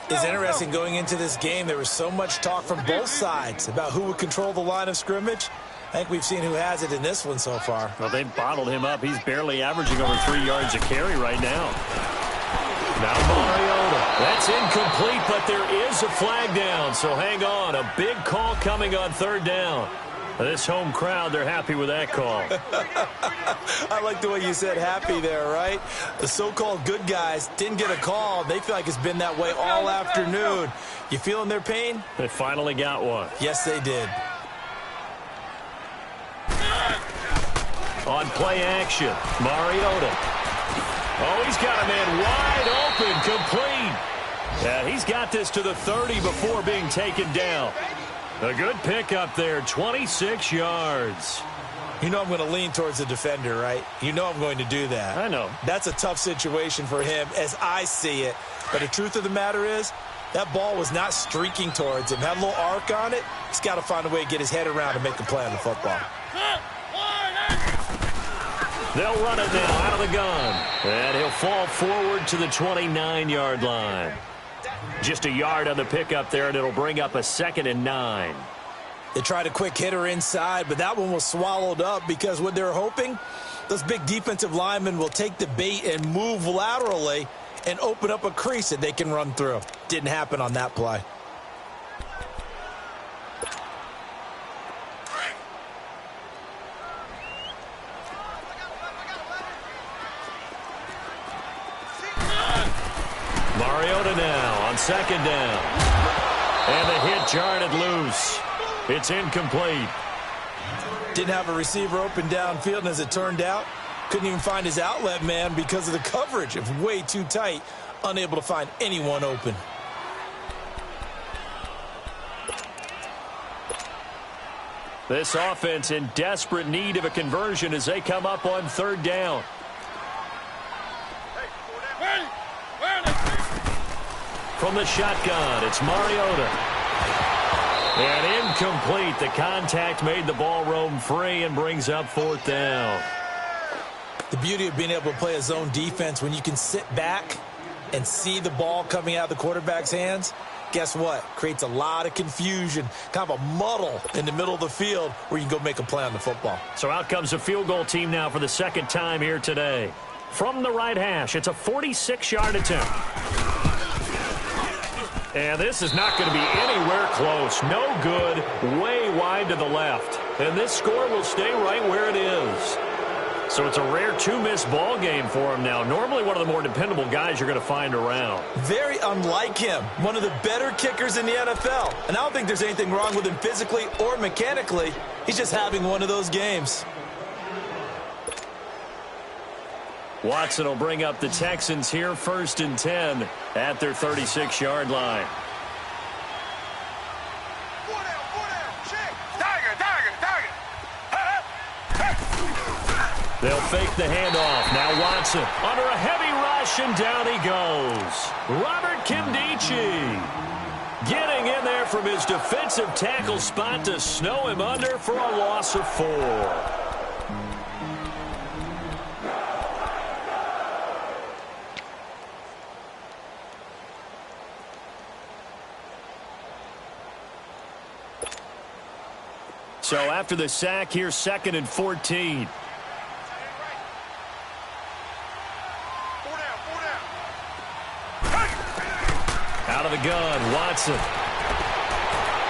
It's interesting going into this game. There was so much talk from both sides about who would control the line of scrimmage. I think we've seen who has it in this one so far. Well, they've bottled him up. He's barely averaging over 3 yards a carry right now. Now Mariota. That's incomplete, but there is a flag down. So hang on. A big call coming on 3rd down. This home crowd, they're happy with that call. I like the way you said happy there, right? The so-called good guys didn't get a call. They feel like it's been that way all afternoon. You feeling their pain? They finally got one. Yes, they did. On play action, Mariota. Oh, he's got a man wide open, complete. And he's got this to the 30 before being taken down. A good pickup there, 26 yards. You know I'm going to lean towards the defender, right? You know I'm going to do that. I know. That's a tough situation for him as I see it. But the truth of the matter is, that ball was not streaking towards him. Had a little arc on it. He's got to find a way to get his head around and make a play on the football. They'll run it now out of the gun. And he'll fall forward to the 29-yard line. Just a yard on the pickup there, and it'll bring up a 2nd and 9. They tried a quick hitter inside, but that one was swallowed up because what they're hoping, those big defensive linemen will take the bait and move laterally and open up a crease that they can run through. Didn't happen on that play. Mariota now on 2nd down. And the hit jarred it loose. It's incomplete. Didn't have a receiver open downfield, and as it turned out, couldn't even find his outlet man because of the coverage. It was way too tight, unable to find anyone open. This offense in desperate need of a conversion as they come up on 3rd down. From the shotgun, it's Mariota. And incomplete. The contact made the ball roam free and brings up 4th down. The beauty of being able to play a zone defense when you can sit back and see the ball coming out of the quarterback's hands, guess what? Creates a lot of confusion, kind of a muddle in the middle of the field where you can go make a play on the football. So out comes the field goal team now for the 2nd time here today. From the right hash, it's a 46-yard attempt. And this is not going to be anywhere close. No good, way wide to the left. And this score will stay right where it is. So it's a rare 2-miss ball game for him now. Normally one of the more dependable guys you're going to find around. Very unlike him. One of the better kickers in the NFL. And I don't think there's anything wrong with him physically or mechanically. He's just having one of those games. Watson will bring up the Texans here 1st and 10 at their 36-yard line. They'll fake the handoff. Now Watson under a heavy rush, and down he goes. Robert Kimdichie getting in there from his defensive tackle spot to snow him under for a loss of 4. So after the sack, here's 2nd and 14. Out of the gun, Watson.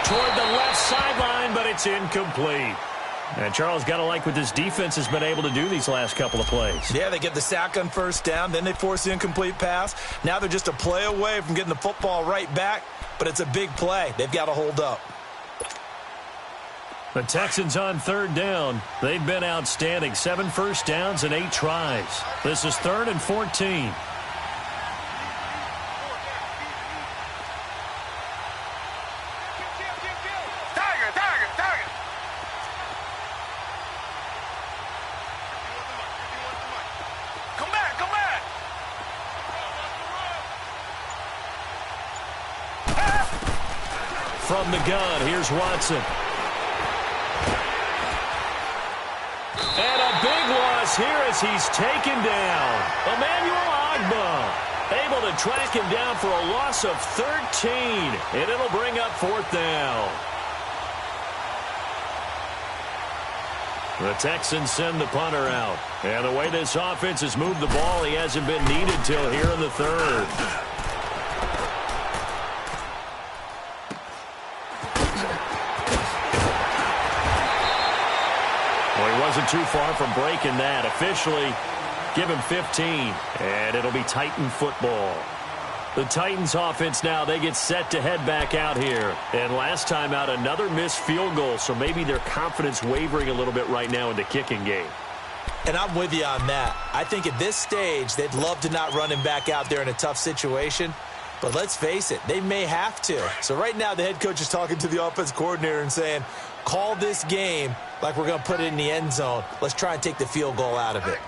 Toward the left sideline, but it's incomplete. And Charles, got to like what this defense has been able to do these last couple of plays. Yeah, they get the sack on 1st down, then they force the incomplete pass. Now they're just a play away from getting the football right back, but it's a big play. They've got to hold up. The Texans on 3rd down. They've been outstanding. 7 first downs and 8 tries. This is 3rd and 14. From the gun, here's Watson. And a big loss here as he's taken down. Emmanuel Ogbah able to track him down for a loss of 13. And it'll bring up 4th down. The Texans send the punter out. And the way this offense has moved the ball, he hasn't been needed till here in the 3rd. Wasn't too far from breaking that. Officially, give him 15, and it'll be Titan football. The Titans offense now, they get set to head back out here. And last time out, another missed field goal, so maybe their confidence wavering a little bit right now in the kicking game. And I'm with you on that. I think at this stage, they'd love to not run him back out there in a tough situation. But let's face it, they may have to. So right now, the head coach is talking to the offense coordinator and saying, call this game like we're going to put it in the end zone. Let's try and take the field goal out of it.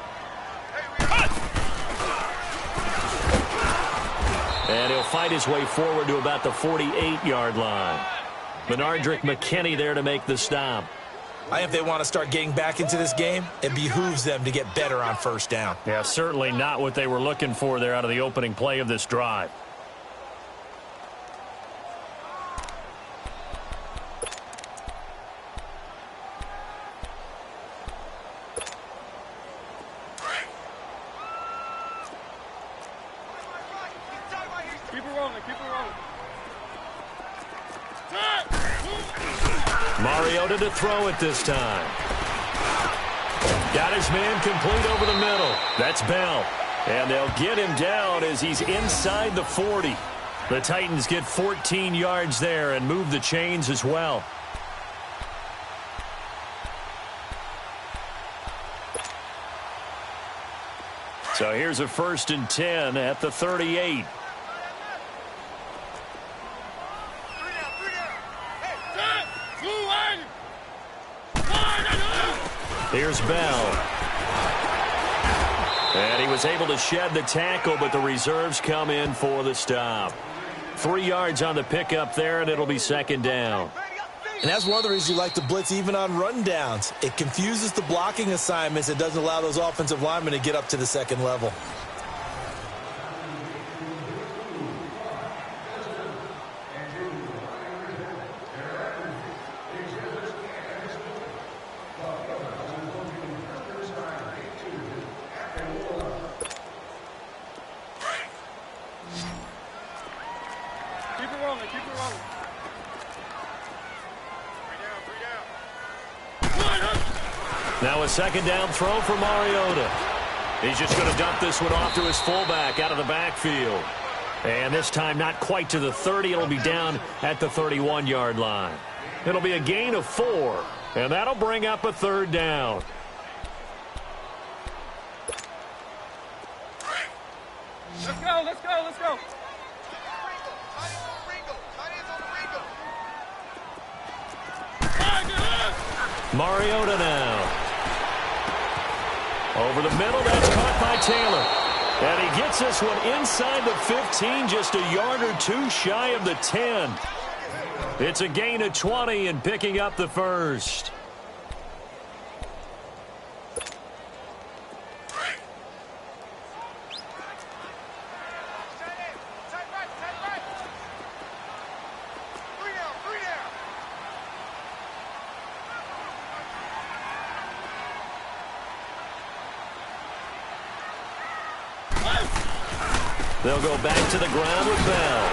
And he'll fight his way forward to about the 48-yard line. Benardrick McKinney there to make the stop. If they want to start getting back into this game, it behooves them to get better on first down. Yeah, certainly not what they were looking for there out of the opening play of this drive. Keep it rolling, keep it rolling. Mariota to throw it this time. Got his man complete over the middle. That's Bell. And they'll get him down as he's inside the 40. The Titans get 14 yards there and move the chains as well. So here's a 1st and 10 at the 38. Here's Bell. And he was able to shed the tackle, but the reserves come in for the stop. 3 yards on the pickup there, and it'll be 2nd down. And that's one of the reasons you like to blitz even on rundowns. It confuses the blocking assignments. It doesn't allow those offensive linemen to get up to the second level. Now a 2nd down throw for Mariota. He's just going to dump this one off to his fullback out of the backfield. And this time not quite to the 30. It'll be down at the 31-yard line. It'll be a gain of 4. And that'll bring up a 3rd down. Let's go, let's go, let's go. Mariota now. Over the middle, that's caught by Taylor. And he gets this one inside the 15, just a yard or 2 shy of the 10. It's a gain of 20 and picking up the 1st. They'll go back to the ground with Bell.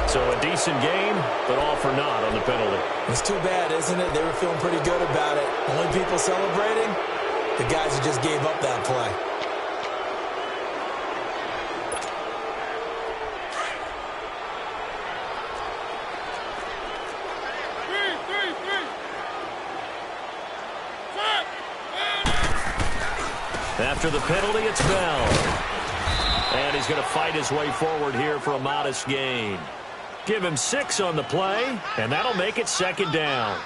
So a decent game, but all for naught on the penalty. It's too bad, isn't it? They were feeling pretty good about it. Only people celebrating, the guys who just gave up that play. After the penalty, it's Bell. And he's going to fight his way forward here for a modest gain. Give him 6 on the play, and that'll make it 2nd down.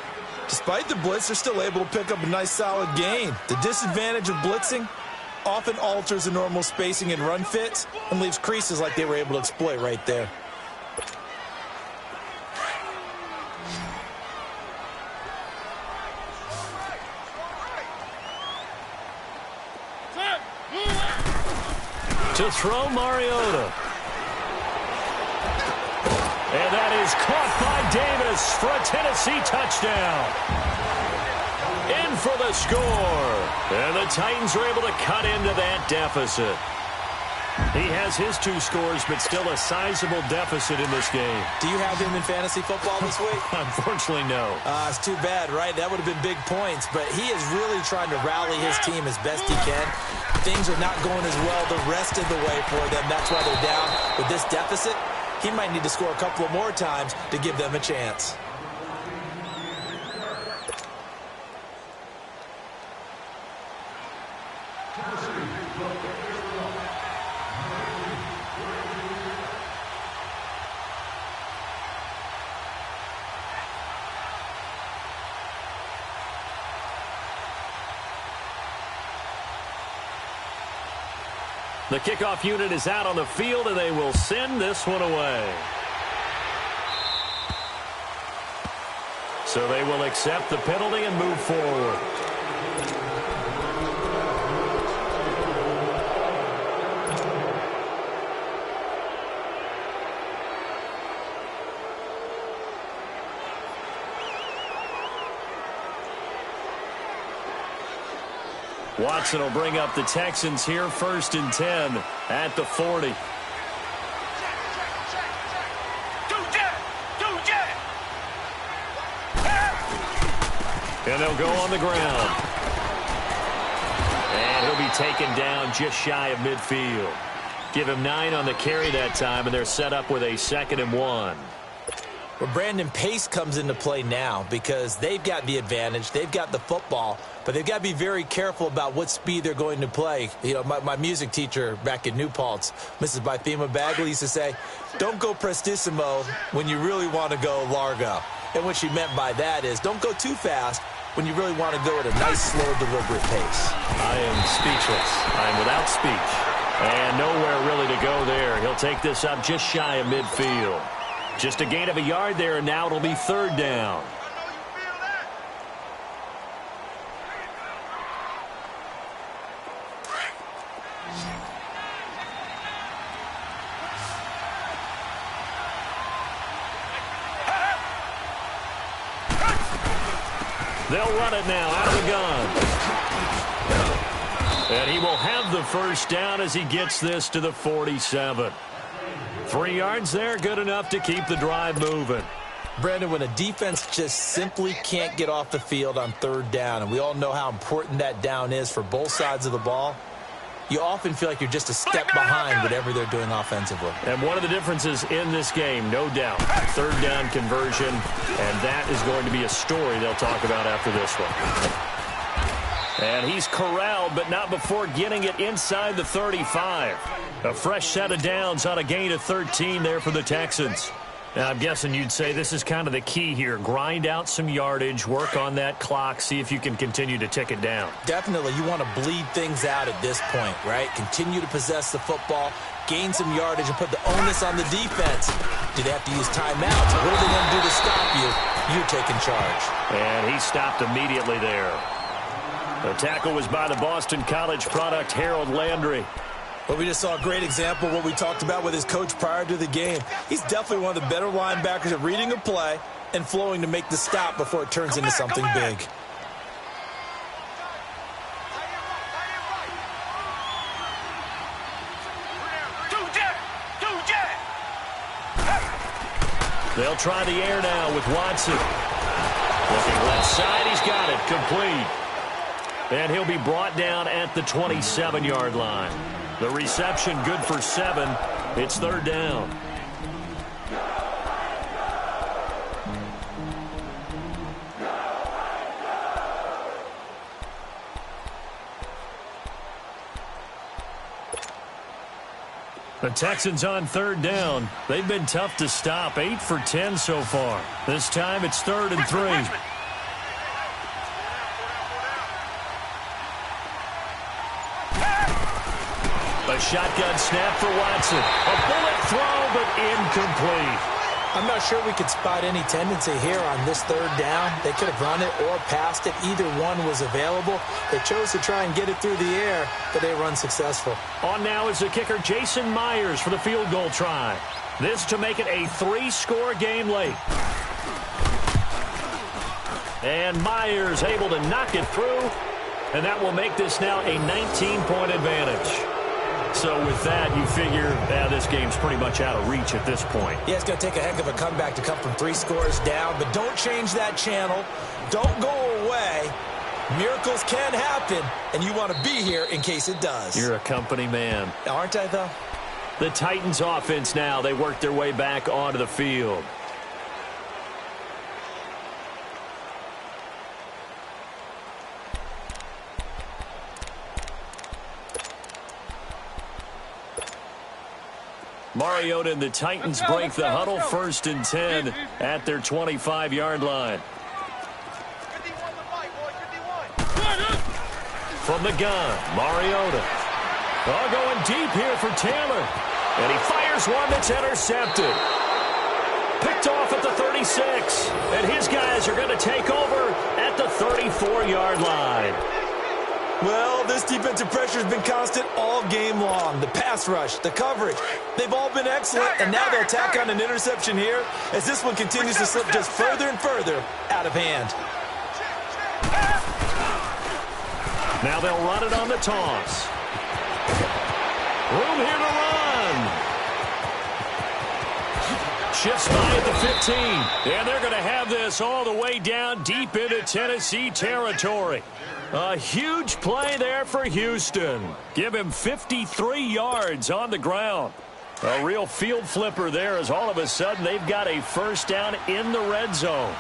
Despite the blitz, they're still able to pick up a nice, solid gain. The disadvantage of blitzing often alters the normal spacing and run fits and leaves creases like they were able to exploit right there. To throw Mariota. And that is caught by Davis for a Tennessee touchdown. In for the score. And the Titans are able to cut into that deficit. He has his 2 scores, but still a sizable deficit in this game. Do you have him in fantasy football this week? Unfortunately, no. It's too bad, right? That would have been big points, but he is really trying to rally his team as best he can. Things are not going as well the rest of the way for them. That's why they're down. With this deficit, he might need to score a couple of more times to give them a chance. The kickoff unit is out on the field, and they will send this one away. So they will accept the penalty and move forward. Watson will bring up the Texans here, 1st and 10 at the 40. And they'll go on the ground. And he'll be taken down just shy of midfield. Give him 9 on the carry that time, and they're set up with a 2nd and 1. Well, Brandon, pace comes into play now because they've got the advantage. They've got the football, but they've got to be very careful about what speed they're going to play. You know, my music teacher back in New Paltz, Mrs. Bythema Bagley, used to say, don't go prestissimo when you really want to go largo. And what she meant by that is don't go too fast when you really want to go at a nice, slow, deliberate pace. I am speechless. I am without speech. And nowhere really to go there. He'll take this up just shy of midfield. Just a gain of a yard there, and now it'll be 3rd down. They'll run it now out of the gun. And he will have the 1st down as he gets this to the 47. 3 yards there, good enough to keep the drive moving. Brandon, when a defense just simply can't get off the field on 3rd down, and we all know how important that down is for both sides of the ball, you often feel like you're just a step behind whatever they're doing offensively. And one of the differences in this game, no doubt, 3rd down conversion, and that is going to be a story they'll talk about after this one. And he's corralled, but not before getting it inside the 35. A fresh set of downs on a gain of 13 there for the Texans. Now, I'm guessing you'd say this is kind of the key here. Grind out some yardage, work on that clock, see if you can continue to tick it down. Definitely. You want to bleed things out at this point, right? Continue to possess the football, gain some yardage, and put the onus on the defense. Do they have to use timeouts? What are they going to do to stop you? You're taking charge. And he stopped immediately there. The tackle was by the Boston College product, Harold Landry. Well, we just saw a great example of what we talked about with his coach prior to the game. He's definitely one of the better linebackers at reading a play and flowing to make the stop before it turns into something big. They'll try the air now with Watson. Looking left side, he's got it, complete. And he'll be brought down at the 27-yard line. The reception good for 7. It's 3rd down. The Texans on 3rd down. They've been tough to stop. 8 for 10 so far. This time it's 3rd and 3. A shotgun snap for Watson. A bullet throw, but incomplete. I'm not sure we could spot any tendency here on this 3rd down. They could have run it or passed it. Either one was available. They chose to try and get it through the air, but they were unsuccessful. On now is the kicker, Jason Myers, for the field goal try. This to make it a 3-score game late. And Myers able to knock it through, and that will make this now a 19-point advantage. So with that, you figure this game's pretty much out of reach at this point. Yeah, it's going to take a heck of a comeback to come from 3 scores down, but don't change that channel. Don't go away. Miracles can happen, and you want to be here in case it does. You're a company man. Aren't I, though? The Titans offense now, they work their way back onto the field. Mariota and the Titans break the huddle, 1st and 10 at their 25-yard line. From the gun, Mariota. Oh, going deep here for Taylor. And he fires one that's intercepted. Picked off at the 36. And his guys are going to take over at the 34-yard line. Well, this defensive pressure has been constant all game long. The pass rush, the coverage, they've all been excellent, and now they'll tack on an interception here as this one continues to slip just further and further out of hand. Now they'll run it on the toss. Room here to run. Shifts by at the 15. And they're going to have this all the way down deep into Tennessee territory. A huge play there for Houston. Give him 53 yards on the ground. A real field flipper there as all of a sudden they've got a first down in the red zone.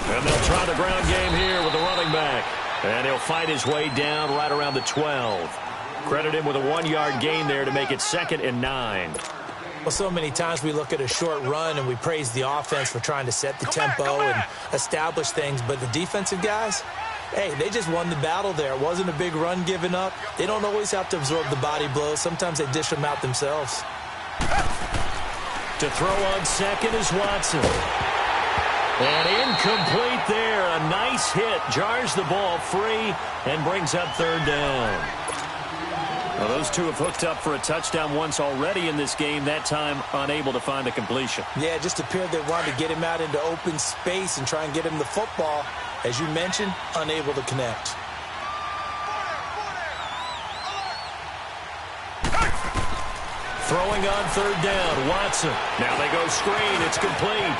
And they'll try the ground game here with the running back. And he'll fight his way down right around the 12. Credit him with a 1-yard gain there to make it 2nd and 9. Well, so many times we look at a short run and we praise the offense for trying to set the tempo and establish things. But the defensive guys, hey, they just won the battle there. It wasn't a big run given up. They don't always have to absorb the body blows. Sometimes they dish them out themselves. To throw on second is Watson. And incomplete there. A nice hit. Jars the ball free and brings up 3rd down. Well, those two have hooked up for a touchdown once already in this game, that time unable to find the completion. Yeah, it just appeared they wanted to get him out into open space and try and get him the football. As you mentioned, unable to connect. Throwing on 3rd down, Watson. Now they go screen. It's complete.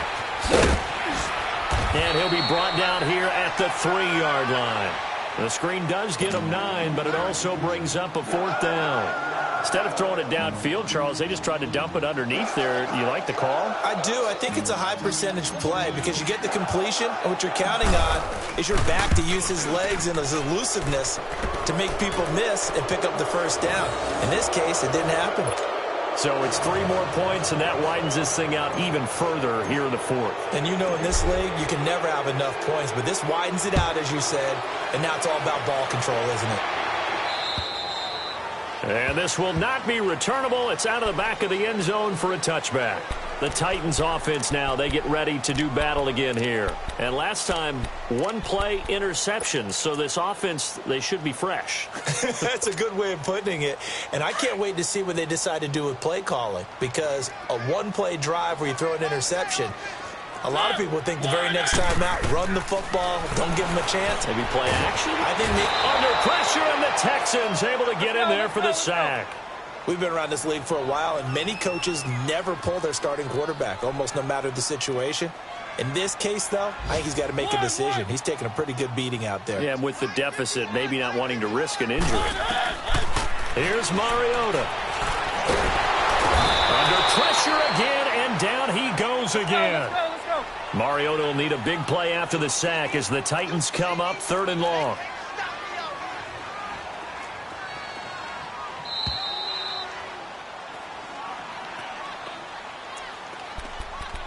And he'll be brought down here at the 3-yard line. The screen does get him 9, but it also brings up a 4th down. Instead of throwing it downfield, Charles, they just tried to dump it underneath there. You like the call? I do. I think it's a high percentage play because you get the completion, and what you're counting on is your back to use his legs and his elusiveness to make people miss and pick up the first down. In this case, it didn't happen. So it's 3 more points, and that widens this thing out even further here in the 4th. And you know in this league, you can never have enough points, but this widens it out, as you said, and now it's all about ball control, isn't it? And this will not be returnable. It's out of the back of the end zone for a touchback. The Titans offense now, they get ready to do battle again here. And last time, 1-play interceptions. So this offense, they should be fresh. That's a good way of putting it. And I can't wait to see what they decide to do with play calling. Because a 1-play drive where you throw an interception, a lot of people think the very next time out, run the football, don't give them a chance. Maybe play action. I think under pressure, and the Texans able to get in there for the sack. We've been around this league for a while, and many coaches never pull their starting quarterback, almost no matter the situation. In this case, though, I think he's got to make a decision. He's taking a pretty good beating out there. Yeah, with the deficit, maybe not wanting to risk an injury. Here's Mariota. Under pressure again, and down he goes again. Mariota will need a big play after the sack as the Titans come up 3rd and long.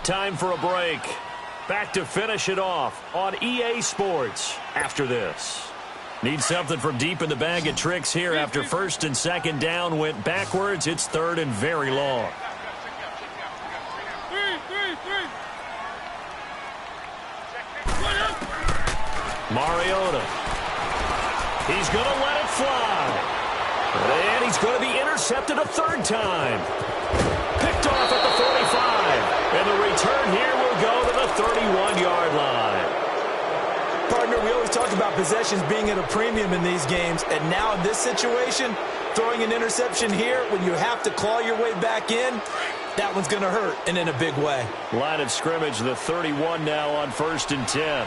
Time for a break. Back to finish it off on EA Sports after this. Need something from deep in the bag of tricks here after 1st and 2nd down went backwards. It's 3rd and very long. Mariota. He's going to let it fly. And he's going to be intercepted a 3rd time. Picked off at the 45. And the return here will go to the 31-yard line. Partner, we always talk about possessions being at a premium in these games. And now in this situation, throwing an interception here when you have to claw your way back in, that one's going to hurt, and in a big way. Line of scrimmage, the 31 now on 1st and 10.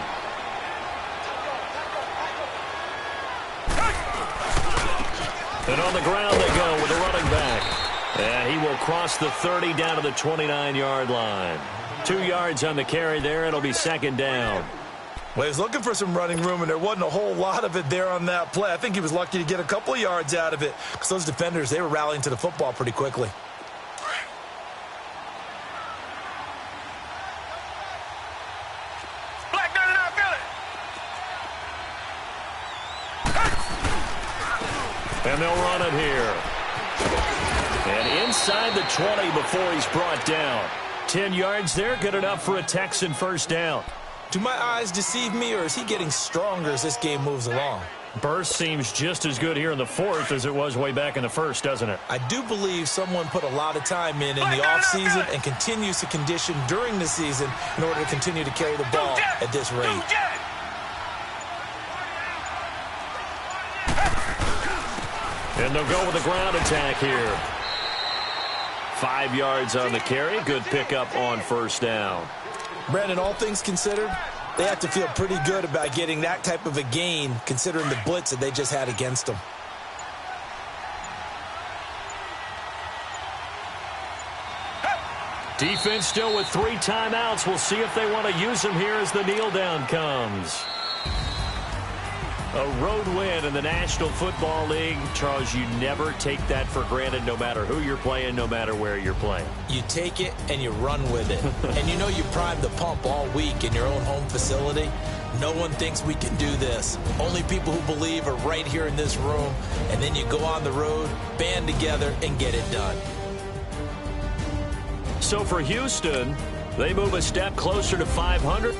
And on the ground they go with the running back. And he will cross the 30 down to the 29-yard line. 2 yards on the carry there. It'll be 2nd down. Well, he was looking for some running room, and there wasn't a whole lot of it there on that play. I think he was lucky to get a couple of yards out of it because those defenders, they were rallying to the football pretty quickly. And they'll run it here. And inside the 20 before he's brought down. 10 yards there, good enough for a Texan first down. Do my eyes deceive me, or is he getting stronger as this game moves along? Burst seems just as good here in the fourth as it was way back in the first, doesn't it? I do believe someone put a lot of time in the offseason and continues to condition during the season in order to continue to carry the ball at this rate. And they'll go with a ground attack here. 5 yards on the carry. Good pickup on first down. Brandon, all things considered, they have to feel pretty good about getting that type of a gain considering the blitz that they just had against them. Defense still with 3 timeouts. We'll see if they want to use them here as the kneel down comes. A road win in the National Football League. Charles, you never take that for granted no matter who you're playing, no matter where you're playing. You take it and you run with it. And you know you primed the pump all week in your own home facility. No one thinks we can do this. Only people who believe are right here in this room. And then you go on the road, band together, and get it done. So for Houston, they move a step closer to 500.